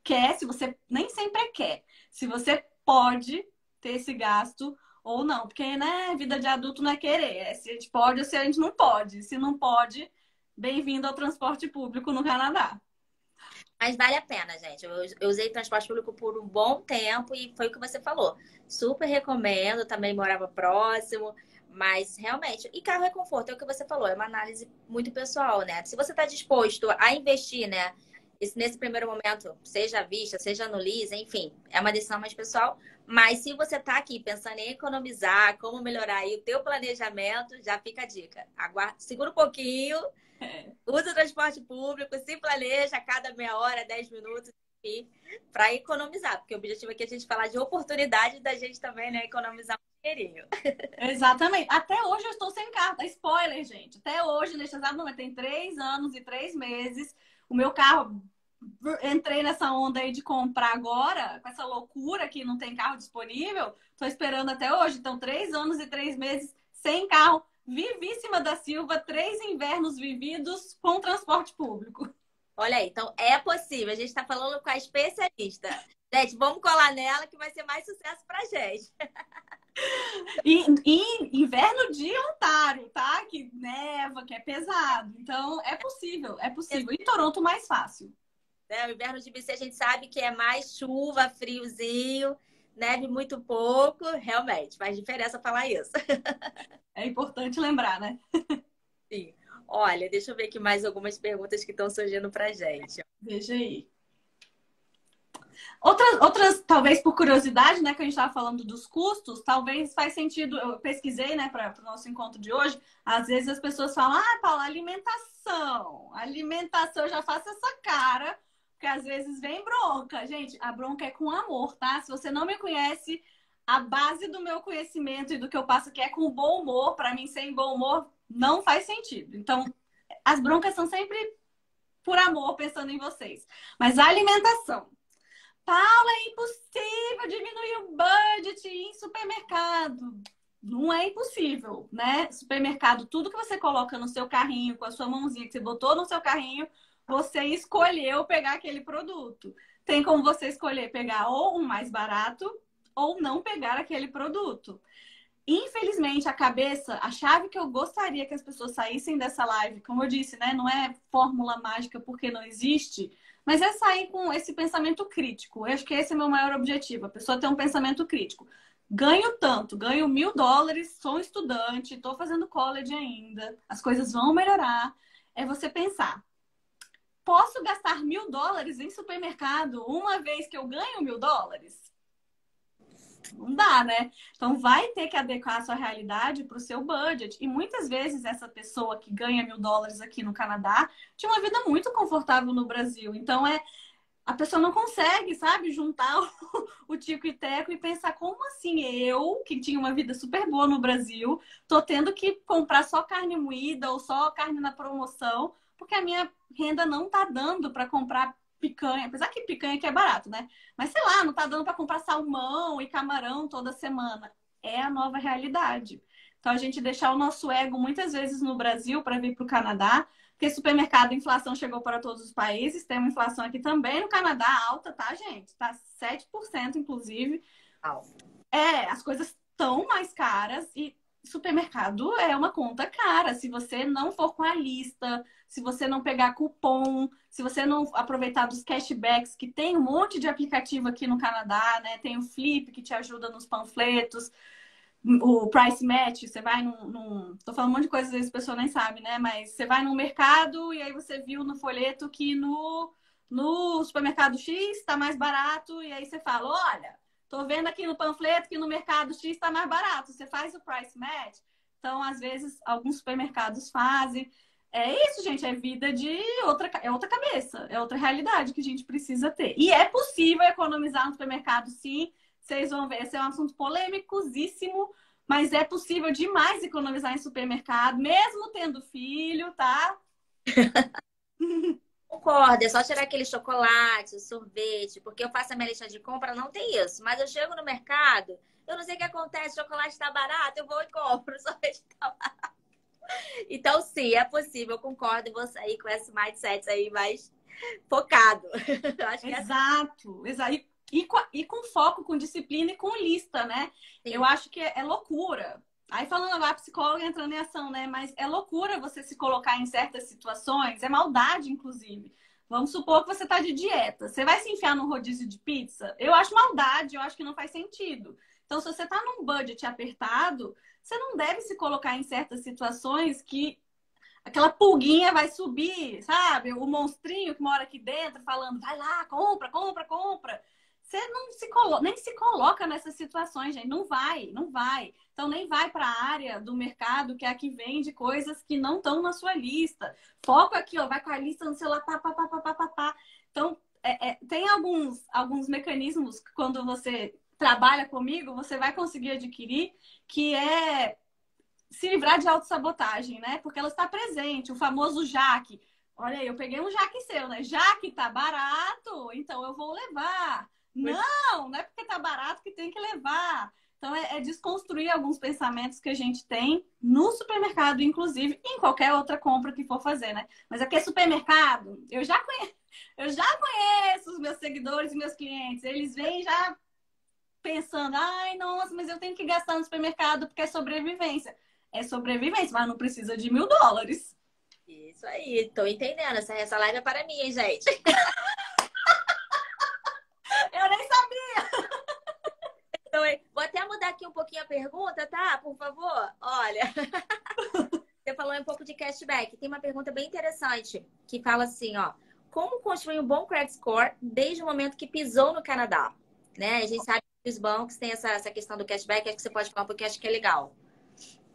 quer, se você nem sempre quer. Se você pode ter esse gasto ou não. Porque, né, vida de adulto não é querer. É se a gente pode ou se a gente não pode. Se não pode, bem-vindo ao transporte público no Canadá. Mas vale a pena, gente. Eu usei transporte público por um bom tempo e foi o que você falou. Super recomendo, também morava próximo, mas realmente. E carro é conforto, é o que você falou, é uma análise muito pessoal, né? Se você está disposto a investir, né? Nesse primeiro momento, seja à vista, seja no lease, enfim, é uma decisão mais pessoal. Mas se você está aqui pensando em economizar, como melhorar aí o teu planejamento, já fica a dica. Aguarda, segura um pouquinho. Usa o transporte público, se planeja a cada meia hora, 10 minutos, para economizar. Porque o objetivo aqui é a gente falar de oportunidade da gente também, né? Economizar um dinheirinho. Exatamente. Até hoje eu estou sem carro. Tá spoiler, gente. Até hoje, neste exato momento, tem 3 anos e 3 meses. O meu carro, entrei nessa onda aí de comprar agora, com essa loucura que não tem carro disponível. Estou esperando até hoje. Então, 3 anos e 3 meses sem carro. Vivíssima da Silva, 3 invernos vividos com transporte público. Olha aí, então é possível. A gente está falando com a especialista. Gente, vamos colar nela que vai ser mais sucesso pra gente. E inverno de Ontário, tá? Que neva, que é pesado. Então, é possível, é possível. E Toronto, mais fácil. O inverno de BC a gente sabe que é mais chuva, friozinho, neve muito pouco. Realmente, faz diferença falar isso. É importante lembrar, né? Sim. Olha, deixa eu ver aqui mais algumas perguntas que estão surgindo pra gente. Veja aí. Outras, talvez por curiosidade, né, que a gente estava falando dos custos, talvez faz sentido. Eu pesquisei, né, para o nosso encontro de hoje. Às vezes as pessoas falam, Paula, alimentação. Alimentação, eu já faço essa cara, porque às vezes vem bronca. Gente, a bronca é com amor, tá? Se você não me conhece, a base do meu conhecimento e do que eu passo aqui é com bom humor. Para mim, sem bom humor, não faz sentido. Então, as broncas são sempre por amor, pensando em vocês. Mas a alimentação. Paula, é impossível diminuir o budget em supermercado. Não é impossível, né? Supermercado, tudo que você coloca no seu carrinho, com a sua mãozinha que você botou no seu carrinho, você escolheu pegar aquele produto. Tem como você escolher pegar ou um mais barato ou não pegar aquele produto. Infelizmente, a chave que eu gostaria que as pessoas saíssem dessa live, como eu disse, né? Não é fórmula mágica porque não existe, mas é sair com esse pensamento crítico. Eu acho que esse é o meu maior objetivo, a pessoa ter um pensamento crítico. Ganho tanto, ganho US$ 1.000, sou estudante, estou fazendo college ainda, as coisas vão melhorar. É você pensar, posso gastar US$ 1.000 em supermercado uma vez que eu ganho US$ 1.000? Não dá, né? Então vai ter que adequar a sua realidade para o seu budget. E muitas vezes essa pessoa que ganha US$ 1.000 aqui no Canadá tinha uma vida muito confortável no Brasil. Então a pessoa não consegue, sabe, juntar o tico e teco e pensar como assim eu, que tinha uma vida super boa no Brasil, tô tendo que comprar só carne moída ou só carne na promoção, porque a minha renda não tá dando para comprar picanha, apesar que picanha aqui é barato, né? Mas sei lá, não tá dando para comprar salmão e camarão toda semana. É a nova realidade. Então a gente deixar o nosso ego muitas vezes no Brasil para vir para o Canadá, porque supermercado, a inflação chegou para todos os países, tem uma inflação aqui também no Canadá alta, tá, gente? Tá 7%, inclusive. As coisas estão mais caras e supermercado é uma conta cara. Se você não for com a lista, se você não pegar cupom, se você não aproveitar dos cashbacks, que tem um monte de aplicativo aqui no Canadá, né? Tem o Flip que te ajuda nos panfletos, o price match, você vai Tô falando um monte de coisas, às vezes a pessoa nem sabe, né? Mas você vai num mercado e aí você viu no folheto que no supermercado X tá mais barato e aí você fala, olha, tô vendo aqui no panfleto que no mercado X tá mais barato. Você faz o price match. Então, às vezes, alguns supermercados fazem. É isso, gente, é vida de outra cabeça, é outra realidade que a gente precisa ter. E é possível economizar no supermercado, sim. Vocês vão ver, esse é um assunto polêmicosíssimo, mas é possível demais economizar em supermercado, mesmo tendo filho, tá? Concordo, é só tirar aquele chocolate, o sorvete, porque eu faço a minha lista de compra, não tem isso. Mas eu chego no mercado, eu não sei o que acontece, chocolate tá barato, eu vou e compro, o sorvete tá barato. Então, sim, é possível, eu concordo, e vou sair com esse mindset aí mais focado. Eu acho que Exato, exato. E com foco, com disciplina e com lista, né? Sim. Eu acho que é loucura. Aí falando agora, a psicóloga entrando em ação, né? Mas é loucura você se colocar em certas situações, é maldade, inclusive. Vamos supor que você tá de dieta. Você vai se enfiar num rodízio de pizza? Eu acho maldade, eu acho que não faz sentido. Então, se você tá num budget apertado, você não deve se colocar em certas situações que aquela pulguinha vai subir, sabe? O monstrinho que mora aqui dentro falando, vai lá, compra, compra, compra. Você não nem se coloca nessas situações, gente. Não vai, não vai. Então, nem vai para a área do mercado que é a que vende coisas que não estão na sua lista. Foca aqui, ó, vai com a lista no celular, pá, pá, pá, pá, pá, pá, pá. Então, tem alguns mecanismos que quando você trabalha comigo, você vai conseguir adquirir, que é se livrar de autossabotagem, né? Porque ela está presente, o famoso Jaque. Olha aí, eu peguei um Jaque seu, né? Jaque tá barato, então eu vou levar. Não é porque tá barato que tem que levar. Então, é desconstruir alguns pensamentos que a gente tem no supermercado, inclusive, e em qualquer outra compra que for fazer, né? Mas aqui é supermercado, eu já conheço os meus seguidores e meus clientes. Eles vêm já pensando, ai, nossa, mas eu tenho que gastar no supermercado porque é sobrevivência. É sobrevivência, mas não precisa de US$ 1.000. Isso aí, tô entendendo. Essa live é para mim, hein, gente? Eu nem sabia! Então, vou até mudar aqui um pouquinho a pergunta, tá? Por favor. Olha, você falou um pouco de cashback. Tem uma pergunta bem interessante que fala assim, ó. Como construir um bom credit score desde o momento que pisou no Canadá? Né? A gente sabe que os bancos têm essa questão do cashback. Acho que você pode falar porque acho que é legal.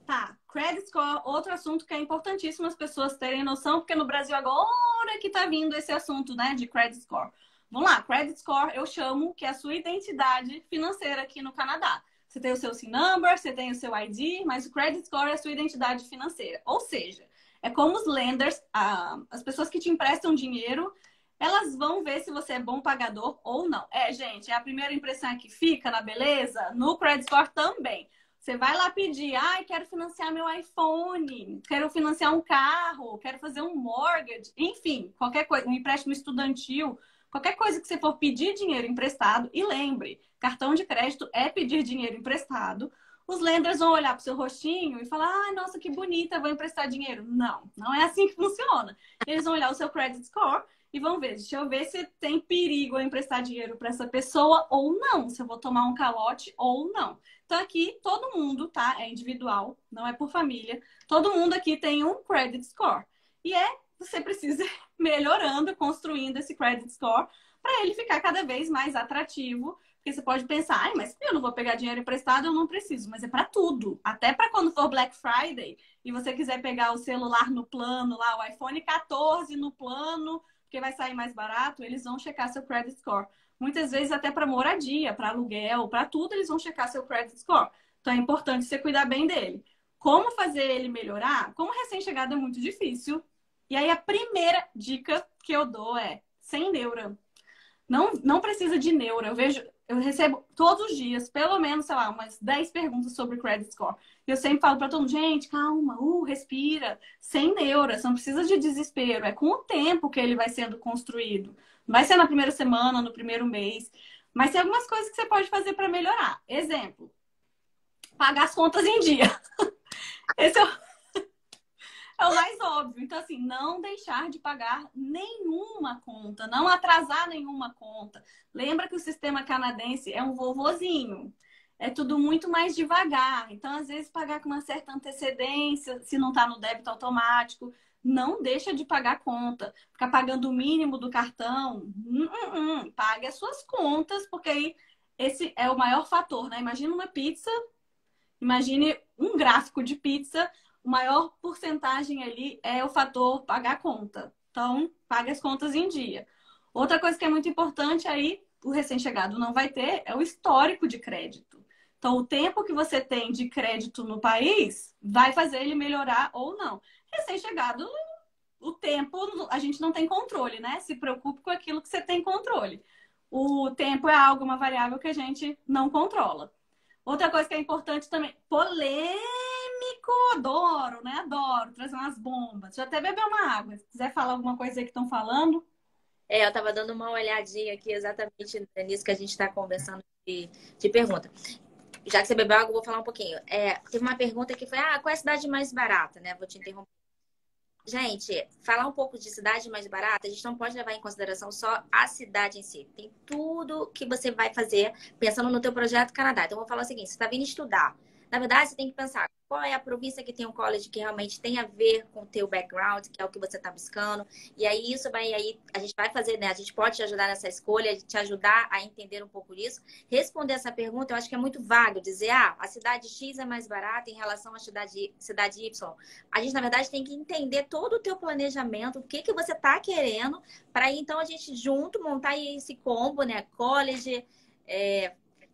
Tá, credit score, outro assunto que é importantíssimo as pessoas terem noção, porque no Brasil agora que tá vindo esse assunto, né, de credit score. Vamos lá, credit score eu chamo que é a sua identidade financeira aqui no Canadá. Você tem o seu SIN number, você tem o seu ID, mas o credit score é a sua identidade financeira. Ou seja, é como os lenders, as pessoas que te emprestam dinheiro, elas vão ver se você é bom pagador ou não. Gente, é a primeira impressão que fica na beleza, no credit score também. Você vai lá pedir, quero financiar meu iPhone, quero financiar um carro, quero fazer um mortgage, enfim, qualquer coisa, um empréstimo estudantil, qualquer coisa que você for pedir dinheiro emprestado. E lembre, cartão de crédito é pedir dinheiro emprestado. Os lenders vão olhar para o seu rostinho e falar, nossa, que bonita, vou emprestar dinheiro. Não, não é assim que funciona. Eles vão olhar o seu credit score e vão ver, deixa eu ver se tem perigo eu emprestar dinheiro para essa pessoa ou não, se eu vou tomar um calote ou não. Então aqui todo mundo, tá? É individual, não é por família. Todo mundo aqui tem um credit score. E você precisa ir melhorando, construindo esse credit score para ele ficar cada vez mais atrativo. Porque você pode pensar, mas eu não vou pegar dinheiro emprestado, eu não preciso. Mas é para tudo. Até para quando for Black Friday e você quiser pegar o celular no plano lá, o iPhone 14 no plano, porque vai sair mais barato, eles vão checar seu credit score. Muitas vezes até para moradia, para aluguel, para tudo, eles vão checar seu credit score. Então é importante você cuidar bem dele. Como fazer ele melhorar? Como recém-chegado é muito difícil. E aí a primeira dica que eu dou é sem neura. Não precisa de neura. Eu recebo todos os dias, pelo menos, sei lá, umas 10 perguntas sobre credit score. E eu sempre falo para todo mundo, gente, calma, respira, sem neura, você não precisa de desespero. É com o tempo que ele vai sendo construído. Não vai ser na primeira semana, no primeiro mês. Mas tem algumas coisas que você pode fazer para melhorar. Exemplo, pagar as contas em dia. Esse é o mais óbvio. Então, assim, não deixar de pagar nenhuma conta, não atrasar nenhuma conta. Lembra que o sistema canadense é um vovozinho. É tudo muito mais devagar. Então, às vezes, pagar com uma certa antecedência, se não está no débito automático, não deixa de pagar a conta. Ficar pagando o mínimo do cartão, pague as suas contas, porque aí esse é o maior fator, né? Imagina uma pizza, imagine um gráfico de pizza, o maior porcentagem ali é o fator pagar a conta. Então, pague as contas em dia. Outra coisa que é muito importante aí, o recém-chegado não vai ter, é o histórico de crédito. Então, o tempo que você tem de crédito no país vai fazer ele melhorar ou não. Recém-chegado, o tempo a gente não tem controle, né? Se preocupe com aquilo que você tem controle. O tempo é algo, uma variável que a gente não controla. Outra coisa que é importante também, polêmico, adoro, né? Adoro trazer umas bombas. Já até bebeu uma água. Se quiser falar alguma coisa aí que estão falando. Eu tava dando uma olhadinha aqui exatamente nisso que a gente está conversando de pergunta. Já que você bebeu água, eu vou falar um pouquinho. Teve uma pergunta que foi, qual é a cidade mais barata, né? Vou te interromper. Gente, falar um pouco de cidade mais barata, a gente não pode levar em consideração só a cidade em si. Tem tudo que você vai fazer pensando no teu projeto Canadá. Então, eu vou falar o seguinte, você está vindo estudar. Na verdade, você tem que pensar qual é a província que tem um college que realmente tem a ver com o teu background, que é o que você está buscando. E aí, a gente vai fazer, né? A gente pode te ajudar nessa escolha, te ajudar a entender um pouco disso. Responder essa pergunta, eu acho que é muito vago dizer, a cidade X é mais barata em relação à cidade Y. A gente, na verdade, tem que entender todo o teu planejamento, o que você está querendo, para aí, então, a gente junto montar esse combo, né? College,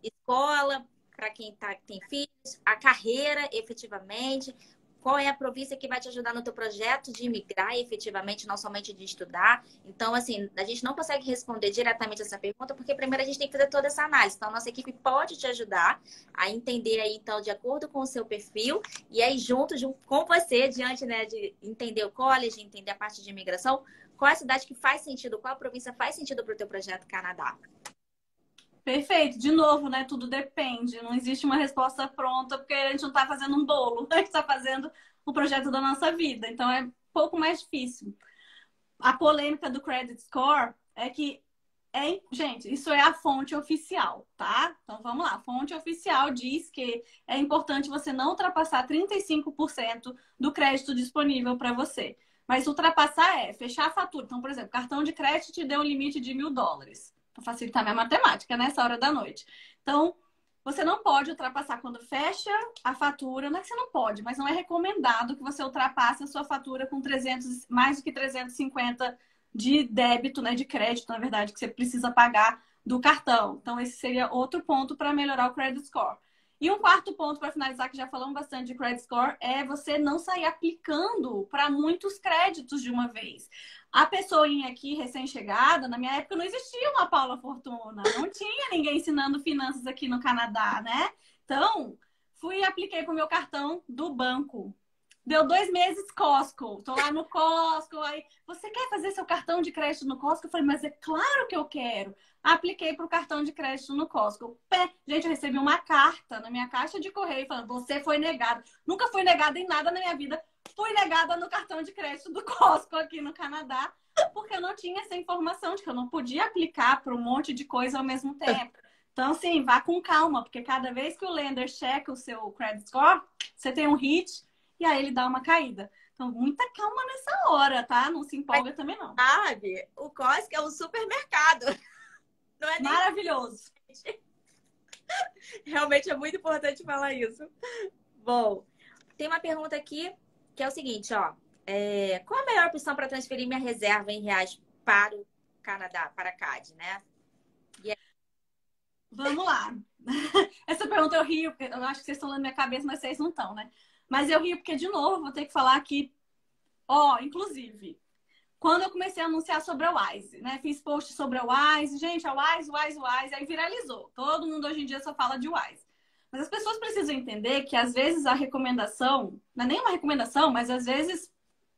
escola, para quem tem filhos, a carreira efetivamente, qual é a província que vai te ajudar no teu projeto de imigrar efetivamente, não somente de estudar. Então, assim, a gente não consegue responder diretamente essa pergunta, porque primeiro a gente tem que fazer toda essa análise. Então, a nossa equipe pode te ajudar a entender aí, então, de acordo com o seu perfil, e aí junto com você, diante, né, de entender o college, entender a parte de imigração, qual é a cidade que faz sentido, qual a província faz sentido para o teu projeto Canadá. Perfeito. De novo, né? Tudo depende. Não existe uma resposta pronta, porque a gente não está fazendo um bolo. A gente está fazendo o projeto da nossa vida. Então, é um pouco mais difícil. A polêmica do credit score é que, gente, isso é a fonte oficial, tá? Então, vamos lá. A fonte oficial diz que é importante você não ultrapassar 35% do crédito disponível para você. Mas ultrapassar é fechar a fatura. Então, por exemplo, cartão de crédito te deu um limite de $1.000. Para facilitar minha matemática nessa hora da noite. Então, você não pode ultrapassar quando fecha a fatura. Não é que você não pode, mas não é recomendado que você ultrapasse a sua fatura com mais do que 350 de débito, né, de crédito, na verdade, que você precisa pagar do cartão. Então, esse seria outro ponto para melhorar o credit score. E um quarto ponto para finalizar, que já falamos bastante de credit score, é você não sair aplicando para muitos créditos de uma vez. A pessoinha aqui recém-chegada, na minha época não existia uma Paula Fortuna, não tinha ninguém ensinando finanças aqui no Canadá, né? Então, fui e apliquei para o meu cartão do banco. Deu 2 meses Costco. Tô lá no Costco. Aí, você quer fazer seu cartão de crédito no Costco? Eu falei, mas é claro que eu quero. Apliquei para o cartão de crédito no Costco. Gente, eu recebi uma carta na minha caixa de correio falando, você foi negado. Nunca fui negada em nada na minha vida. Fui negada no cartão de crédito do Costco aqui no Canadá, porque eu não tinha essa informação de que eu não podia aplicar para um monte de coisa ao mesmo tempo. Então, assim, vá com calma, porque cada vez que o lender checa o seu credit score, você tem um hit e aí ele dá uma caída. Então, muita calma nessa hora, tá? Não se empolga também, não. Sabe, o Costco é um supermercado. Não é nem... Maravilhoso. Realmente é muito importante falar isso. Bom, tem uma pergunta aqui que é o seguinte, ó. Qual a melhor opção para transferir minha reserva em reais para o Canadá, para a CAD, né? Vamos lá. Essa pergunta eu rio, porque eu acho que vocês estão lendo minha cabeça, mas vocês não estão, né? Mas eu rio porque, de novo, vou ter que falar aqui. Ó, inclusive, quando eu comecei a anunciar sobre a Wise, né? Fiz post sobre a Wise. Gente, a Wise, aí viralizou. Todo mundo hoje em dia só fala de Wise. Mas as pessoas precisam entender que, às vezes, a recomendação, não é nem uma recomendação, mas, às vezes,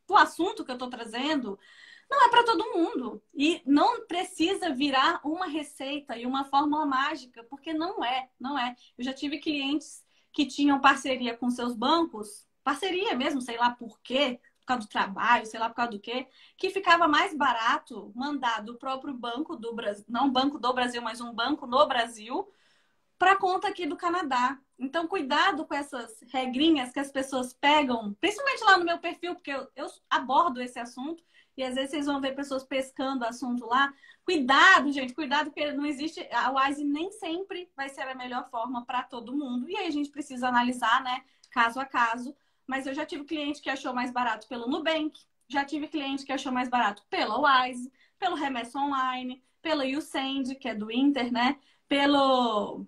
o assunto que eu tô trazendo não é para todo mundo. E não precisa virar uma receita e uma fórmula mágica, porque não é. Eu já tive clientes que tinham parceria com seus bancos, parceria mesmo, sei lá por quê, por causa do trabalho, sei lá por causa do quê, que ficava mais barato mandar do próprio banco do Brasil, não um banco do Brasil, mas um banco no Brasil, para conta aqui do Canadá. Então, cuidado com essas regrinhas que as pessoas pegam, principalmente lá no meu perfil, porque eu abordo esse assunto, e às vezes vocês vão ver pessoas pescando assunto lá. Cuidado, gente, cuidado, porque não existe. A Wise nem sempre vai ser a melhor forma para todo mundo. E aí a gente precisa analisar, né, caso a caso. Mas eu já tive cliente que achou mais barato pelo Nubank, já tive cliente que achou mais barato pela Wise, pelo Remessa Online, pelo YouSend, que é do Inter, né? Pelo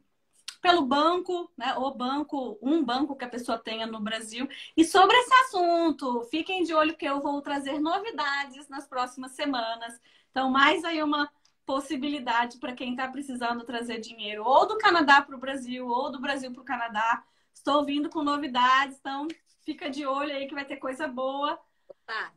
banco, né? Um banco que a pessoa tenha no Brasil. E sobre esse assunto, fiquem de olho que eu vou trazer novidades nas próximas semanas. Então, mais aí uma possibilidade para quem está precisando trazer dinheiro ou do Canadá para o Brasil ou do Brasil para o Canadá. Estou vindo com novidades, então fica de olho aí que vai ter coisa boa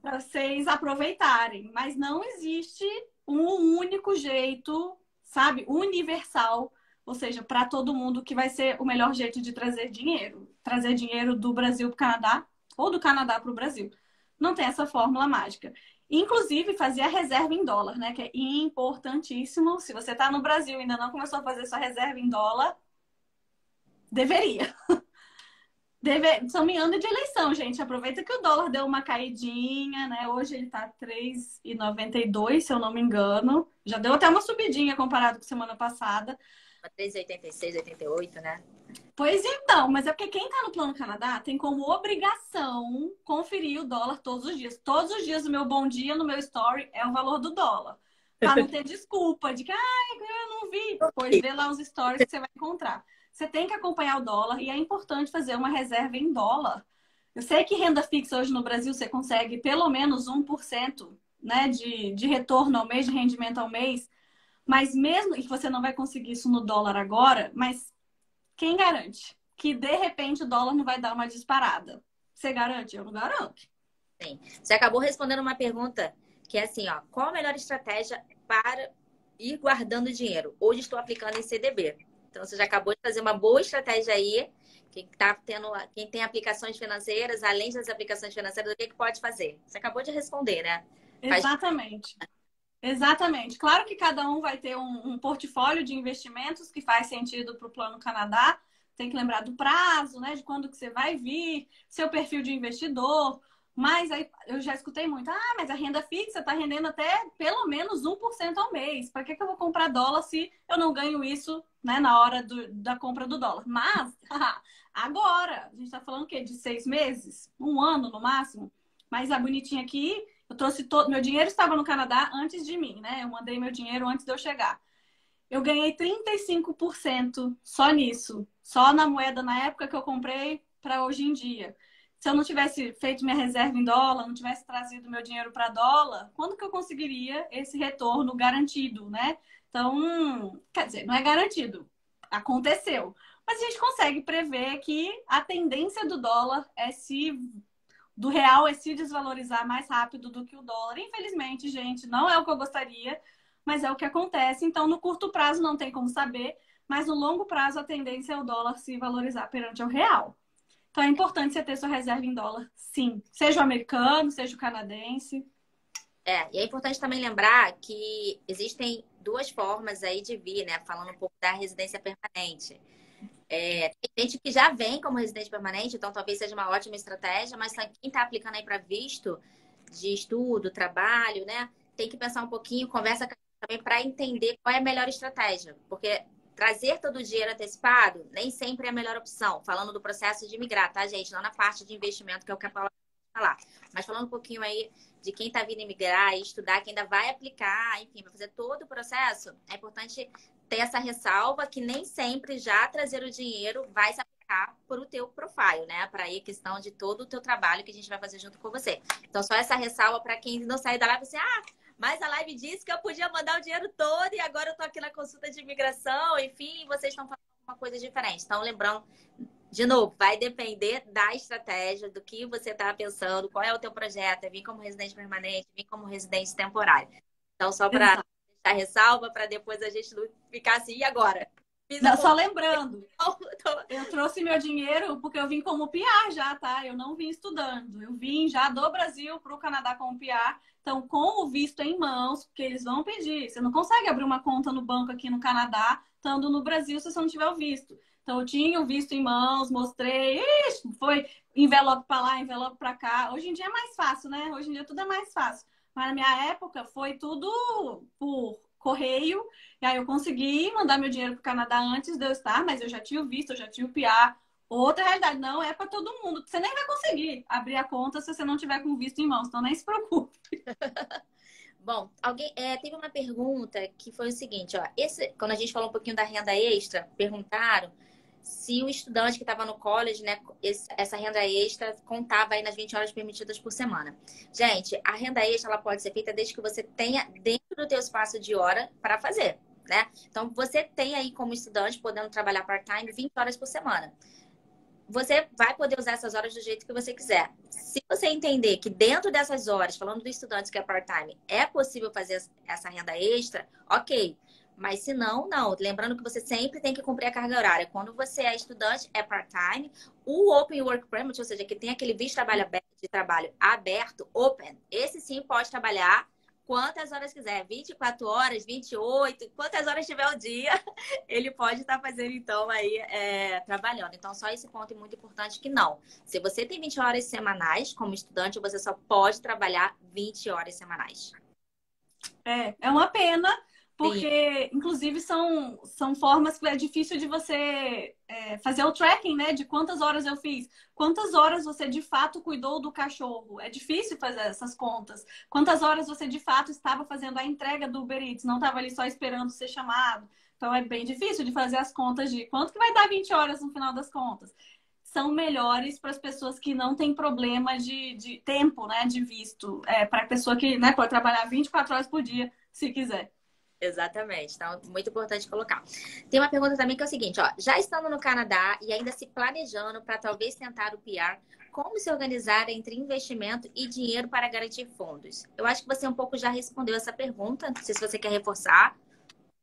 para vocês aproveitarem. Mas não existe um único jeito, sabe, universal, ou seja, para todo mundo, que vai ser o melhor jeito de trazer dinheiro. Trazer dinheiro do Brasil para o Canadá ou do Canadá para o Brasil. Não tem essa fórmula mágica. Inclusive, fazer a reserva em dólar, né? Que é importantíssimo. Se você está no Brasil e ainda não começou a fazer sua reserva em dólar, deveria. Estamos em ano de eleição, gente. Aproveita que o dólar deu uma caidinha, né? Hoje ele tá 3,92, se eu não me engano. Já deu até uma subidinha comparado com semana passada. 3,86, 88, né? Pois então, mas é porque quem tá no Plano Canadá tem como obrigação conferir o dólar todos os dias. Todos os dias o meu bom dia no meu story é o valor do dólar. Pra não ter desculpa de que, eu não vi. Pois vê lá os stories que você vai encontrar. Você tem que acompanhar o dólar e é importante fazer uma reserva em dólar. Eu sei que renda fixa hoje no Brasil você consegue pelo menos 1%, né, de retorno ao mês, de rendimento ao mês. Mas mesmo que você não vai conseguir isso no dólar agora, mas quem garante que de repente o dólar não vai dar uma disparada? Você garante? Eu não garanto. Sim. Você acabou respondendo uma pergunta que é assim, ó, qual a melhor estratégia para ir guardando dinheiro? Hoje estou aplicando em CDB. Então você já acabou de fazer uma boa estratégia aí. Quem tem aplicações financeiras, além das aplicações financeiras, o que pode fazer? Você acabou de responder, né? Exatamente. Exatamente. Claro que cada um vai ter um portfólio de investimentos que faz sentido para o Plano Canadá. Tem que lembrar do prazo, né? De quando que você vai vir, seu perfil de investidor. Mas aí eu já escutei muito. Mas a renda fixa está rendendo até pelo menos 1% ao mês. Para que eu vou comprar dólar se eu não ganho isso, né, na hora da compra do dólar? Mas, agora, a gente está falando o quê? De 6 meses? 1 ano no máximo? Mas a bonitinha aqui... Eu trouxe todo. Meu dinheiro estava no Canadá antes de mim, né? Eu mandei meu dinheiro antes de eu chegar. Eu ganhei 35% só nisso. Só na moeda na época que eu comprei para hoje em dia. Se eu não tivesse feito minha reserva em dólar, não tivesse trazido meu dinheiro para dólar, quando que eu conseguiria esse retorno garantido, né? Então, quer dizer, não é garantido. Aconteceu. Mas a gente consegue prever que a tendência do dólar é se do real é se desvalorizar mais rápido do que o dólar. Infelizmente, gente, não é o que eu gostaria, mas é o que acontece. Então, no curto prazo não tem como saber, mas no longo prazo a tendência é o dólar se valorizar perante o real. Então, é importante você ter sua reserva em dólar, sim. Seja o americano, seja o canadense. E é importante também lembrar que existem duas formas aí de vir, né? Falando um pouco da residência permanente. Tem gente que já vem como residente permanente, então talvez seja uma ótima estratégia, mas quem está aplicando aí para visto de estudo, trabalho, né? Tem que pensar um pouquinho, conversa com a gente também para entender qual é a melhor estratégia. Porque trazer todo o dinheiro antecipado nem sempre é a melhor opção. Falando do processo de migrar, tá, gente? Não na parte de investimento, que é o que a Paula vai falar. Mas falando um pouquinho aí de quem está vindo emigrar e estudar, quem ainda vai aplicar, enfim, vai fazer todo o processo, é importante ter essa ressalva que nem sempre já trazer o dinheiro vai se aplicar por o teu profile, né? Para aí a questão de todo o teu trabalho que a gente vai fazer junto com você. Então, só essa ressalva para quem não sair da live assim, mas a live disse que eu podia mandar o dinheiro todo e agora eu tô aqui na consulta de imigração, enfim, vocês estão falando uma coisa diferente. Então, lembrando, de novo, vai depender da estratégia, do que você está pensando, qual é o teu projeto, é vir como residente permanente, vir como residente temporário. Então, só para deixar ressalva, para depois a gente não ficar assim, e agora? Não, só lembrando, eu trouxe meu dinheiro porque eu vim como PR já, tá? Eu não vim estudando. Eu vim já do Brasil para o Canadá como PR. Então, com o visto em mãos, porque eles vão pedir. Você não consegue abrir uma conta no banco aqui no Canadá, estando no Brasil, se você não tiver o visto. Então, eu tinha o visto em mãos, mostrei. Ixi, foi envelope para lá, envelope para cá. Hoje em dia é mais fácil, né? Hoje em dia tudo é mais fácil. Mas na minha época foi tudo por correio. E aí eu consegui mandar meu dinheiro para o Canadá antes de eu estar, mas eu já tinha o visto, eu já tinha o PR. Outra realidade, não é para todo mundo. Você nem vai conseguir abrir a conta se você não tiver com o visto em mãos, então nem se preocupe. Bom, teve uma pergunta que foi o seguinte, ó, quando a gente falou um pouquinho da renda extra, perguntaram se o estudante que estava no college, né, essa renda extra contava aí nas 20 horas permitidas por semana. Gente, a renda extra ela pode ser feita desde que você tenha dentro do teu espaço de hora para fazer, né? Então, você tem aí como estudante, podendo trabalhar part-time 20 horas por semana. Você vai poder usar essas horas do jeito que você quiser. Se você entender que dentro dessas horas, falando do estudante que é part-time, é possível fazer essa renda extra, ok. Mas se não, não. Lembrando que você sempre tem que cumprir a carga horária. Quando você é estudante, é part-time. O Open Work Permit, ou seja, que tem aquele visto de trabalho aberto, open, esse sim pode trabalhar quantas horas quiser, 24 horas, 28, quantas horas tiver o dia, ele pode estar fazendo, então, aí, trabalhando. Então, só esse ponto é muito importante que não. Se você tem 20 horas semanais, como estudante, você só pode trabalhar 20 horas semanais. É uma pena, porque, inclusive, são formas que é difícil de você fazer o tracking, né? De quantas horas eu fiz. Quantas horas você, de fato, cuidou do cachorro. É difícil fazer essas contas. Quantas horas você, de fato, estava fazendo a entrega do Uber Eats. Não estava ali só esperando ser chamado. Então, é bem difícil de fazer as contas de quanto que vai dar 20 horas no final das contas. São melhores para as pessoas que não têm problema de tempo, né? De visto. Para a pessoa que, né, pode trabalhar 24 horas por dia, se quiser. Exatamente. Então, muito importante colocar. Tem uma pergunta também que é o seguinte, ó. Já estando no Canadá e ainda se planejando para talvez tentar o PR, como se organizar entre investimento e dinheiro para garantir fundos? Eu acho que você um pouco já respondeu essa pergunta. Não sei se você quer reforçar.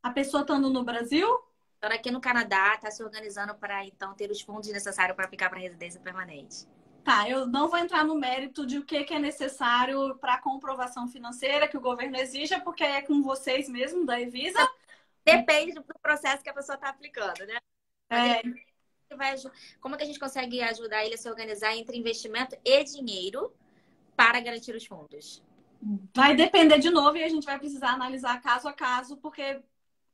A pessoa estando no Brasil? Então, aqui no Canadá, está se organizando para, então, ter os fundos necessários para ficar para residência permanente. Tá, eu não vou entrar no mérito de o que é necessário para a comprovação financeira que o governo exija, porque é com vocês mesmo, da Evisa. Depende do processo que a pessoa está aplicando, né? É, Como é que a gente consegue ajudar ele a se organizar entre investimento e dinheiro para garantir os fundos? vai depender de novo e a gente vai precisar analisar caso a caso, porque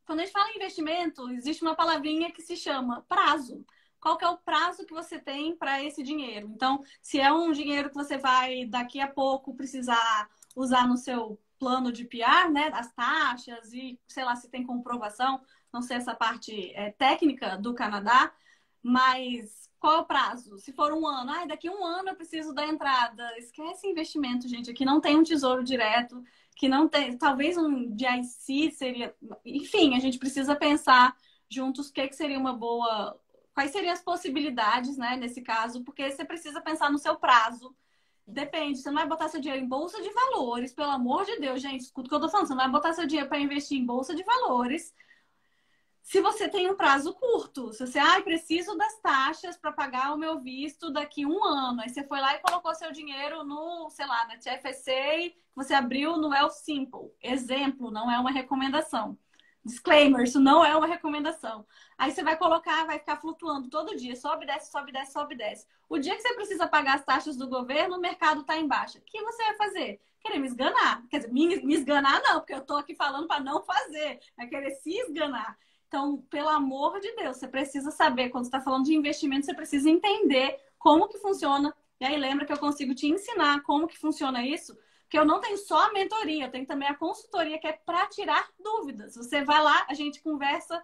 quando a gente fala em investimento, existe uma palavrinha que se chama prazo. Qual que é o prazo que você tem para esse dinheiro? Então, se é um dinheiro que você vai daqui a pouco precisar usar no seu plano de PR, né, as taxas e, sei lá, se tem comprovação, não sei essa parte técnica do Canadá, mas qual é o prazo? Se for um ano, daqui a um ano eu preciso da entrada. Esquece investimento, gente. Aqui não tem um tesouro direto, que não tem, talvez um DIC seria. Enfim, a gente precisa pensar juntos o que seria uma boa. Quais seriam as possibilidades, né, nesse caso, porque você precisa pensar no seu prazo. Depende, você não vai botar seu dinheiro em bolsa de valores, pelo amor de Deus, gente, escuta o que eu tô falando, você não vai botar seu dinheiro para investir em bolsa de valores se você tem um prazo curto. Se você, preciso das taxas para pagar o meu visto daqui a um ano. Aí você foi lá e colocou seu dinheiro no, sei lá, na TFSA, você abriu no Wealthsimple. Exemplo, não é uma recomendação. Disclaimer, isso não é uma recomendação. Aí você vai colocar, vai ficar flutuando todo dia. Sobe, desce, sobe, desce, sobe, desce. O dia que você precisa pagar as taxas do governo, o mercado está em baixa. O que você vai fazer? Querer me esganar. Quer dizer, me esganar não, porque eu estou aqui falando para não fazer. Vai querer se esganar. Então, pelo amor de Deus, você precisa saber, quando você está falando de investimento, você precisa entender como que funciona. E aí lembra que eu consigo te ensinar como que funciona isso, porque eu não tenho só a mentoria, eu tenho também a consultoria, que é para tirar dúvidas. Você vai lá, a gente conversa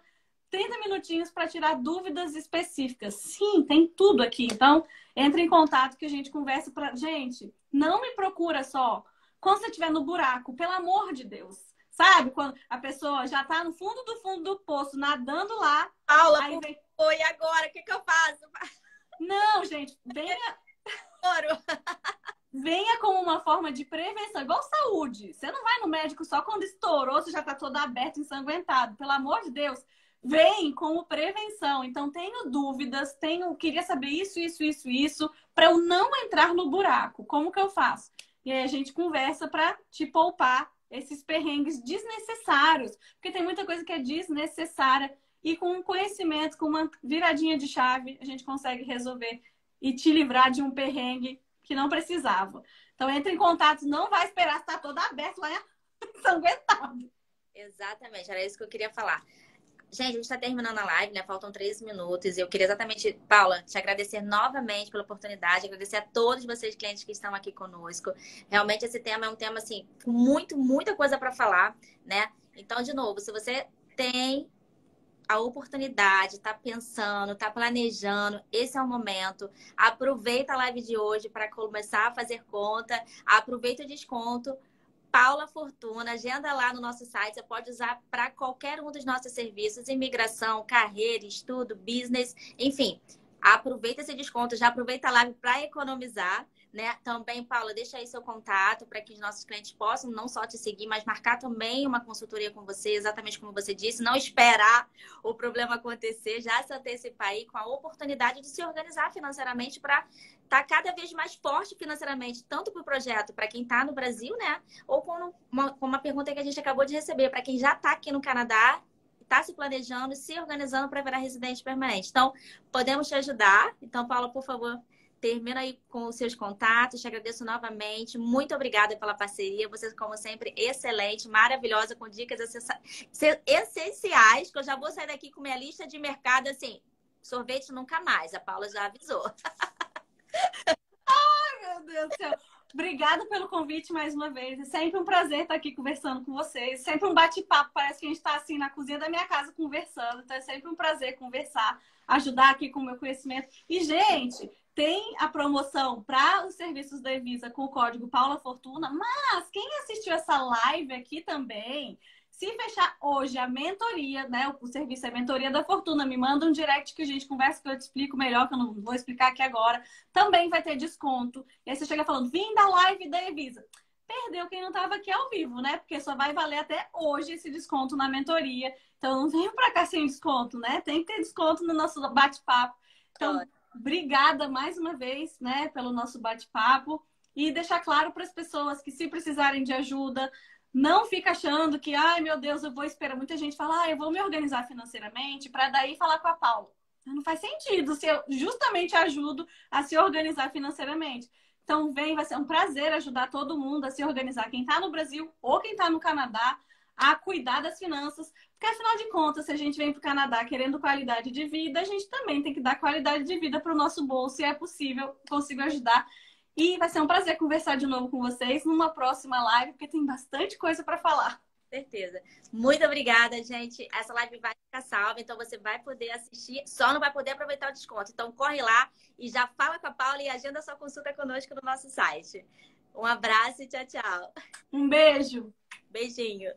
30 minutinhos para tirar dúvidas específicas. Sim, tem tudo aqui. Então, entre em contato que a gente conversa para... Gente, não me procura só quando você estiver no buraco, pelo amor de Deus. Sabe? Quando a pessoa já tá no fundo do poço, nadando lá. Paula, aí vem... e agora? O que eu faço? Não, gente, venha como uma forma de prevenção, igual saúde. Você não vai no médico só quando estourou, você já tá todo aberto, ensanguentado. Pelo amor de Deus, vem como prevenção. Então, tenho dúvidas, queria saber isso, para eu não entrar no buraco. Como que eu faço? E aí a gente conversa para te poupar esses perrengues desnecessários, porque tem muita coisa que é desnecessária e com um conhecimento, com uma viradinha de chave, a gente consegue resolver e te livrar de um perrengue que não precisava. Então, entre em contato, não vai esperar estar todo aberto lá ensanguentado. Exatamente, era isso que eu queria falar. Gente, a gente está terminando a live, né? Faltam 13 minutos. E eu queria exatamente, Paula, te agradecer novamente pela oportunidade, agradecer a todos vocês, clientes que estão aqui conosco. Realmente, esse tema é um tema, assim, com muita coisa para falar, né? Então, de novo, se você tem a oportunidade, está pensando, está planejando, esse é o momento. Aproveita a live de hoje para começar a fazer conta. Aproveita o desconto. Paula Fortuna, agenda lá no nosso site, você pode usar para qualquer um dos nossos serviços, imigração, carreira, estudo, business, enfim. Aproveita esse desconto, já aproveita a live para economizar, né? Também, Paula, deixa aí seu contato para que os nossos clientes possam não só te seguir, mas marcar também uma consultoria com você, exatamente como você disse, não esperar o problema acontecer, já se antecipar aí com a oportunidade de se organizar financeiramente para estar cada vez mais forte financeiramente, tanto para o projeto, para quem está no Brasil, né? Ou com uma pergunta que a gente acabou de receber, para quem já está aqui no Canadá, está se planejando, se organizando para virar residente permanente. Então, podemos te ajudar. Então, Paula, por favor, termina aí com os seus contatos. Te agradeço novamente. Muito obrigada pela parceria. Você, como sempre, excelente, maravilhosa, com dicas essenciais, que eu já vou sair daqui com minha lista de mercado, assim, sorvete nunca mais. A Paula já avisou. Ai, meu Deus do céu. Obrigada pelo convite mais uma vez. É sempre um prazer estar aqui conversando com vocês. Sempre um bate-papo. Parece que a gente está assim na cozinha da minha casa conversando. Então é sempre um prazer conversar, ajudar aqui com o meu conhecimento. E, gente, tem a promoção para os serviços da Evisa com o código Paula Fortuna. Mas quem assistiu essa live aqui também, se fechar hoje a mentoria, né? O serviço é Mentoria da Fortuna. Me manda um direct que a gente conversa, que eu te explico melhor, que eu não vou explicar aqui agora. Também vai ter desconto. E aí você chega falando, vim da live da Evisa. Perdeu quem não estava aqui ao vivo, né? Porque só vai valer até hoje esse desconto na mentoria. Então não venho para cá sem desconto, né? Tem que ter desconto no nosso bate-papo. Então, obrigada mais uma vez, né, pelo nosso bate-papo. E deixar claro para as pessoas que, se precisarem de ajuda, não fica achando que, ai, meu Deus, eu vou esperar. Muita gente fala, eu vou me organizar financeiramente para daí falar com a Paula. Não faz sentido se eu justamente ajudo a se organizar financeiramente. Então, vai ser um prazer ajudar todo mundo a se organizar. Quem está no Brasil ou quem está no Canadá, a cuidar das finanças. Porque, afinal de contas, se a gente vem para o Canadá querendo qualidade de vida, a gente também tem que dar qualidade de vida para o nosso bolso. E é possível, consigo ajudar. E vai ser um prazer conversar de novo com vocês numa próxima live, porque tem bastante coisa para falar. Certeza. Muito obrigada, gente. Essa live vai ficar salva, então você vai poder assistir, só não vai poder aproveitar o desconto. Então corre lá e já fala com a Paula e agenda sua consulta conosco no nosso site. Um abraço e tchau, tchau. Um beijo! Beijinho.